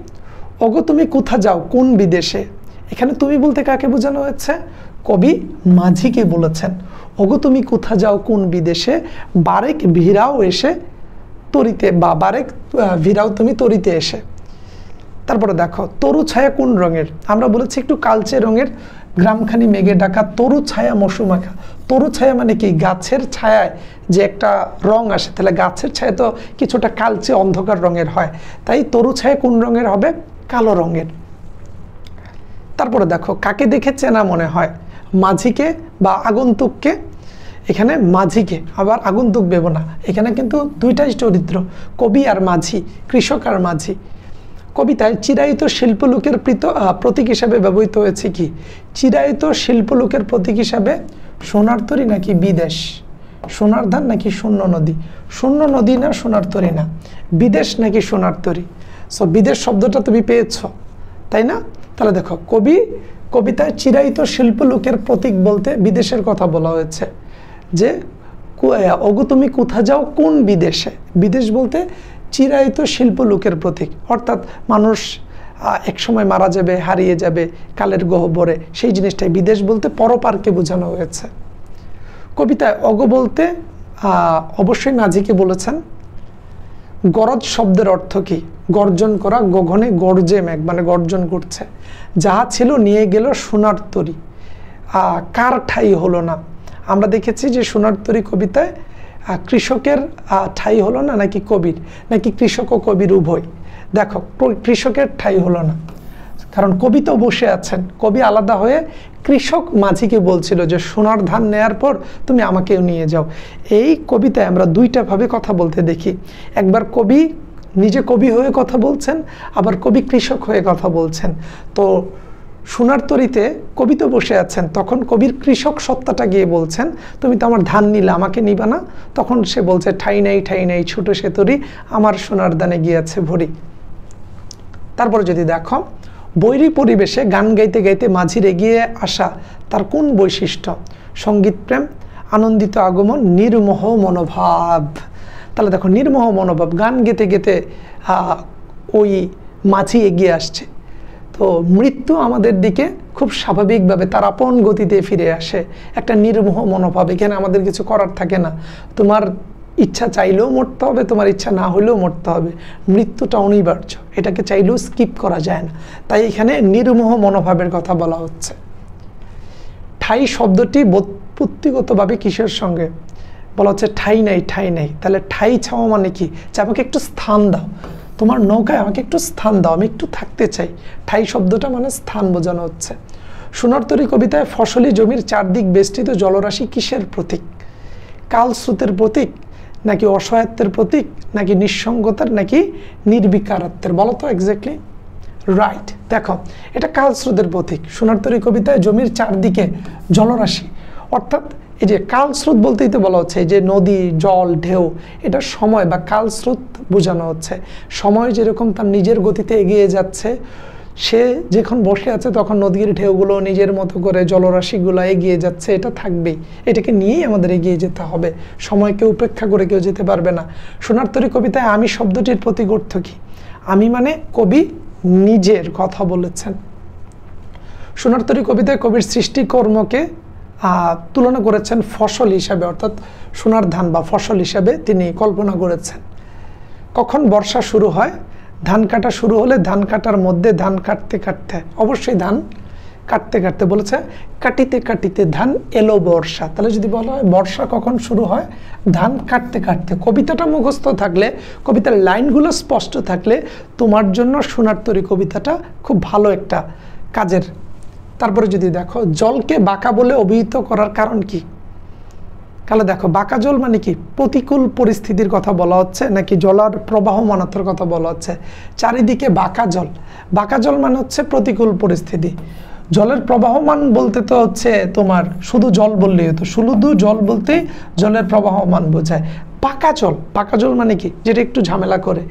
ওগো তুমি কোথা যাও কোন বিদেশে, এখানে তুমি বলতে কাকে বোঝানো হয়েছে? কবি মাঝিকে বলেছেন। ওগো তুমি কোথা যাও কোন বিদেশে, বারেক ভিড়াও এসে তরিতে, বা বারেক ভিড়াও তুমি তরিতে এসে। তারপরে দেখো তরু ছায়া কোন রঙের? আমরা বলেছি একটু কালচে রঙের, গ্রামখানি মেঘে ঢাকা, তরু ছায়া মৌসুমাখা। তরু ছায়া মানে কি? গাছের ছায়ায় যে একটা রং আসে, তাহলে গাছের ছায়া তো কিছুটা কালচে অন্ধকার রঙের হয়, তাই তরু ছায়া কোন রঙের হবে? কালো রঙের। তারপরে দেখো কাকে দেখে চেনা মনে হয়? মাঝিকে বা আগন্তুককে? এখানে মাঝিকে, আবার আগন্তুক ভেবো না, এখানে কিন্তু দুইটাই চরিত্র, কবি আর মাঝি, কৃষক আর মাঝি। কবিতায় চিরায়িত শিল্পলোকের প্রতীক হিসাবে ব্যবহৃত হয়েছে কি? চিরায়িত শিল্পলোকের প্রতীক হিসাবে সোনার তরী নাকি বিদেশ? সোনার ধান নাকি শূন্য নদী? শূন্য নদী না সোনার তরী না, বিদেশ নাকি সোনার তরী? সো বিদেশ শব্দটা তুমি পেয়েছ, তাই না? তাহলে দেখো কবিতায় চিরায়িত শিল্পলোকের প্রতীক বলতে বিদেশের কথা বলা হয়েছে, যে ওগো তুমি কোথা যাও কোন বিদেশে। বিদেশ বলতে চিরায়িত শিল্পলোকের প্রতীক, অর্থাৎ মানুষ একসময় মারা যাবে, হারিয়ে যাবে কালের গহ্বরে, সেই জিনিসটাই বিদেশ বলতে পরপারকে বোঝানো হয়েছে। কবিতায় অগো বলতে অবশ্যই মাঝিকে বলেছেন। গরজ শব্দের অর্থ কি? গর্জন করা, গগনে গর্জে মেঘ মানে গর্জন করছে। যাহা ছিল নিয়ে গেল সোনার তরী, কার ঠাই হলো না? আমরা দেখেছি যে সোনার তরী কবিতায় কৃষকের ঠাই হলো না নাকি কবির, নাকি কৃষক ও কবির উভয়? দেখো কৃষকের ঠাই হলো না, কারণ কবি তো বসে আছেন, কবি আলাদা হয়ে কৃষক মাঝিকে বলছিল যে সোনার ধান নেয়ার পর তুমি আমাকেও নিয়ে যাও। এই কবিতায় আমরা দুইটা ভাবে কথা বলতে দেখি, একবার কবি নিজে কবি হয়ে কথা বলছেন, আবার কবি কৃষক হয়ে কথা বলছেন। তো সোনার তরীতে কবি তো বসে আছেন, তখন কবির কৃষক সত্তাটা গিয়ে বলছেন তুমি তো আমার ধান নিলে, আমাকে নিবা না? তখন সে বলছে ঠাই নাই ছোট সে তরী, আমার সোনার দানে গিয়েছে ভরি। তারপরে যদি দেখো, বৈরী পরিবেশে গান গাইতে গাইতে মাঝির এগিয়ে আসা তার কোন বৈশিষ্ট্য? সঙ্গীত প্রেম, আনন্দিত আগমন, নির্মোহ মনোভাব। তাহলে দেখো, নির্মোহ মনোভাব, গান গেতে গেতে ওই মাঝি এগিয়ে আসছে। তো মৃত্যু আমাদের দিকে খুব স্বাভাবিকভাবে তার আপন গতিতে ফিরে আসে, একটা নির্মোহ মনোভাব। এখানে আমাদের কিছু করার থাকে না, তোমার ইচ্ছা চাইলেও মরতে হবে, তোমার ইচ্ছা না হলেও মরতে হবে। মৃত্যুটা অনিবার্য, এটাকে চাইলেও স্কিপ করা যায় না। তাই এখানে নির্মোহ মনোভাবের কথা বলা হচ্ছে। ঠাই শব্দটি ব্যুৎপত্তিগতভাবে কিসের সঙ্গে বলা হচ্ছে? ঠাই নাই। তাহলে ঠাই চাওয়া মানে কি? যে আমাকে একটু স্থান দাও, তোমার নৌকায় আমাকে একটু স্থান দাও, আমি একটু থাকতে চাই। ঠাই শব্দটা মানে স্থান বোঝানো হচ্ছে। সোনার তরী কবিতায় ফসলি জমির চারদিক বেষ্টিত জলরাশি কিসের প্রতীক? কাল স্রোতের প্রতীক, নাকি অসহায়ত্বের প্রতীক, নাকি নিঃসঙ্গতার, নাকি নির্বিকারত্বের? বলো তো এক্স্যাক্টলি। রাইট, দেখো এটা কাল স্রোতের প্রতীক। সোনার তরী কবিতায় জমির চারদিকে জলরাশি, অর্থাৎ এই যে কাল স্রোত বলতেই তো বলা হচ্ছে, এই যে নদী, জল, ঢেউ, এটা সময় বা কাল স্রোত বোঝানো হচ্ছে। সময় যেরকম তার নিজের গতিতে এগিয়ে যাচ্ছে, সে যখন বসে আছে তখন নদীর ঢেউগুলো নিজের মতো করে, জলরাশিগুলো এগিয়ে যাচ্ছে, এটা থাকবেই। এটাকে নিয়েই আমাদের এগিয়ে যেতে হবে, সময়কে উপেক্ষা করে কেউ যেতে পারবে না। সোনার তরী কবিতায় আমি শব্দটির প্রতীক অর্থ কি? আমি মানে কবি নিজের কথা বলেছেন। সোনার তরী কবিতায় কবির সৃষ্টিকর্মকে তুলনা করেছেন ফসল হিসাবে, অর্থাৎ সোনার ধান বা ফসল হিসাবে তিনি কল্পনা করেছেন। কখন বর্ষা শুরু হয়? ধান কাটা শুরু হলে, ধান কাটার মধ্যে, ধান কাটতে কাটতে, অবশ্যই ধান কাটতে কাটতে বলেছে, কাটিতে কাটিতে ধান এলো বর্ষা। তাহলে যদি বলা হয় বর্ষা কখন শুরু হয়? ধান কাটতে কাটতে। কবিতাটা মুখস্থ থাকলে, কবিতার লাইনগুলো স্পষ্ট থাকলে তোমার জন্য সোনার তরী কবিতাটা খুব ভালো একটা কাজের। তারপরে যদি দেখো, জলকে বাঁকা বলে অভিহিত করার কারণ কি? তাহলে দেখো, বাঁকা জল মানে কি? প্রতিকূল পরিস্থিতির কথা বলা হচ্ছে, নাকি জলার প্রবাহমানতার কথা বলা হচ্ছে? চারিদিকে বাঁকা জল, বাঁকা জল মানে হচ্ছে প্রতিকূল পরিস্থিতি। জলের প্রবাহমান বলতে তো হচ্ছে তোমার শুধু জল বললেই হতো, শুধু জল বলতে জলের প্রবাহমান বোঝায়। বাঁকা জল মানে কি? যেটা একটু ঝামেলা করে,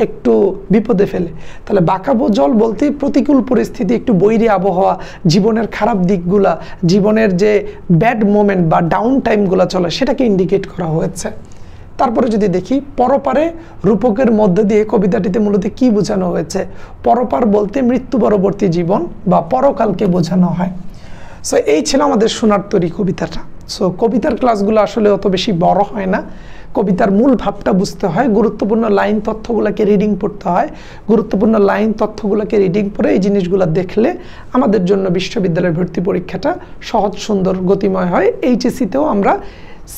একটু বিপদে ফেলে। তাহলে বাঁকা জল বলতে প্রতিকূল পরিস্থিতি, একটু বৈরী আবহাওয়া, জীবনের খারাপ দিকগুলা, জীবনের যে ব্যাড মোমেন্ট বা ডাউন টাইমগুলো চলে, সেটাকে ইন্ডিকেট করা হয়েছে। তারপরে যদি দেখি, পরপারে রূপকের মধ্যে দিয়ে কবিতাটিতে মূলত কি বোঝানো হয়েছে? পরপার বলতে মৃত্যু পরবর্তী জীবন বা পরকালকে বোঝানো হয়। সো এই ছিল আমাদের সোনার তরী কবিতাটা। সো কবিতার ক্লাসগুলো আসলে অত বেশি বড় হয় না, কবিতার মূল ভাবটা বুঝতে হয়, গুরুত্বপূর্ণ লাইন তথ্যগুলোকে রিডিং পড়তে হয়। গুরুত্বপূর্ণ লাইন তথ্যগুলোকে রিডিং পড়ে এই জিনিসগুলো দেখলে আমাদের জন্য বিশ্ববিদ্যালয়ের ভর্তি পরীক্ষাটা সহজ, সুন্দর, গতিময় হয়। এইচএসসিতেও আমরা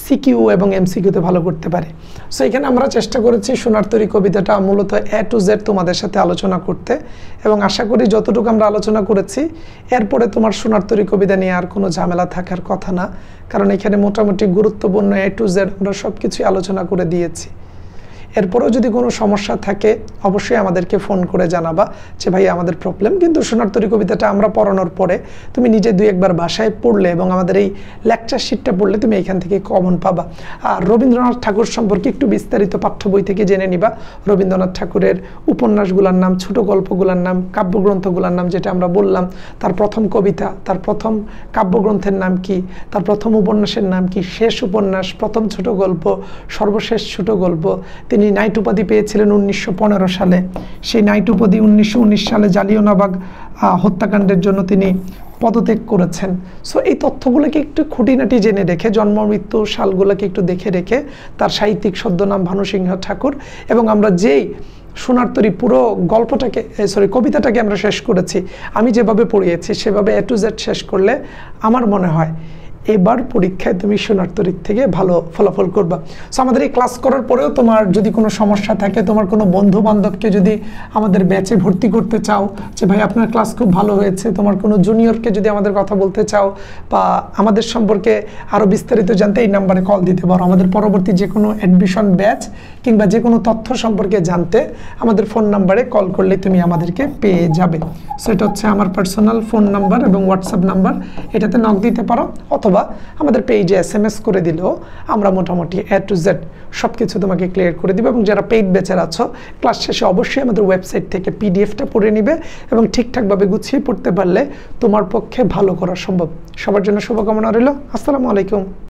সিকিউ এবং এমসিকিউতে ভালো করতে পারি। সো এখানে আমরা চেষ্টা করেছি সোনার তরী কবিতাটা মূলত A to Z তোমাদের সাথে আলোচনা করতে, এবং আশা করি যতটুকু আমরা আলোচনা করেছি এরপরে তোমার সোনার তরী কবিতা নিয়ে আর কোনো ঝামেলা থাকার কথা না, কারণ এখানে মোটামুটি গুরুত্বপূর্ণ A to Z আমরা সব কিছুই আলোচনা করে দিয়েছি। এরপরেও যদি কোনো সমস্যা থাকে অবশ্যই আমাদেরকে ফোন করে জানাবা যে ভাই আমাদের প্রবলেম। কিন্তু সোনার তরী কবিতাটা আমরা পড়ানোর পরে তুমি নিজে দুই একবার বাসায় পড়লে এবং আমাদের এই লেকচার শিটটা পড়লে তুমি এখান থেকে কমন পাবা। আর রবীন্দ্রনাথ ঠাকুর সম্পর্কে একটু বিস্তারিত পাঠ্য বই থেকে জেনে নিবা। রবীন্দ্রনাথ ঠাকুরের উপন্যাসগুলোর নাম, ছোট গল্পগুলোর নাম, কাব্যগ্রন্থগুলোর নাম যেটা আমরা বললাম, তার প্রথম কবিতা, তার প্রথম কাব্যগ্রন্থের নাম কি, তার প্রথম উপন্যাসের নাম কি, শেষ উপন্যাস, প্রথম ছোট গল্প, সর্বশেষ ছোট গল্প। তিনি নাইট উপাধি পেয়েছিলেন 1915 সালে। সেই নাইট উপাধি 1919 সালে জালিয়ানওয়ালাবাগ হত্যাকাণ্ডের জন্য তিনি পদত্যাগ করেছেন। সো এই তথ্যগুলোকে একটু খুঁটিনাটি জেনে রেখে, জন্ম মৃত্যু সালগুলোকে একটু দেখে রেখে, তার সাহিত্যিক ছদ্মনাম ভানুসিংহ ঠাকুর, এবং আমরা যেই সোনার তরী পুরো গল্পটাকে কবিতাটাকে আমরা শেষ করেছি, আমি যেভাবে পড়িয়েছি সেভাবে A to Z শেষ করলে আমার মনে হয় এবার পরীক্ষায় তুমি সোনার তরীক থেকে ভালো ফলাফল করবা। সো আমাদের এই ক্লাস করার পরেও তোমার যদি কোনো সমস্যা থাকে, তোমার কোনো বন্ধু বান্ধবকে যদি আমাদের ব্যাচে ভর্তি করতে চাও যে ভাই আপনার ক্লাস খুব ভালো হয়েছে, তোমার কোনো জুনিয়রকে যদি আমাদের কথা বলতে চাও বা আমাদের সম্পর্কে আরও বিস্তারিত জানতে এই নাম্বারে কল দিতে পারো। আমাদের পরবর্তী যে কোনো অ্যাডমিশন ব্যাচ কিংবা যে কোনো তথ্য সম্পর্কে জানতে আমাদের ফোন নাম্বারে কল করলে তুমি আমাদেরকে পেয়ে যাবে। সো এটা হচ্ছে আমার পার্সোনাল ফোন নাম্বার এবং হোয়াটসঅ্যাপ নাম্বার, এটাতে নক দিতে পারো অথবা আমাদের পেজে SMS করে দিলেও আমরা মোটামুটি A to Z সব কিছু তোমাকে ক্লিয়ার করে দিবে। এবং যারা পেইড ব্যাচের আছো, ক্লাস শেষে অবশ্যই আমাদের ওয়েবসাইট থেকে PDF-টা পড়ে নিবে এবং ঠিকঠাকভাবে গুছিয়ে পড়তে পারলে তোমার পক্ষে ভালো করা সম্ভব। সবার জন্য শুভকামনা রইল। আসসালামু আলাইকুম।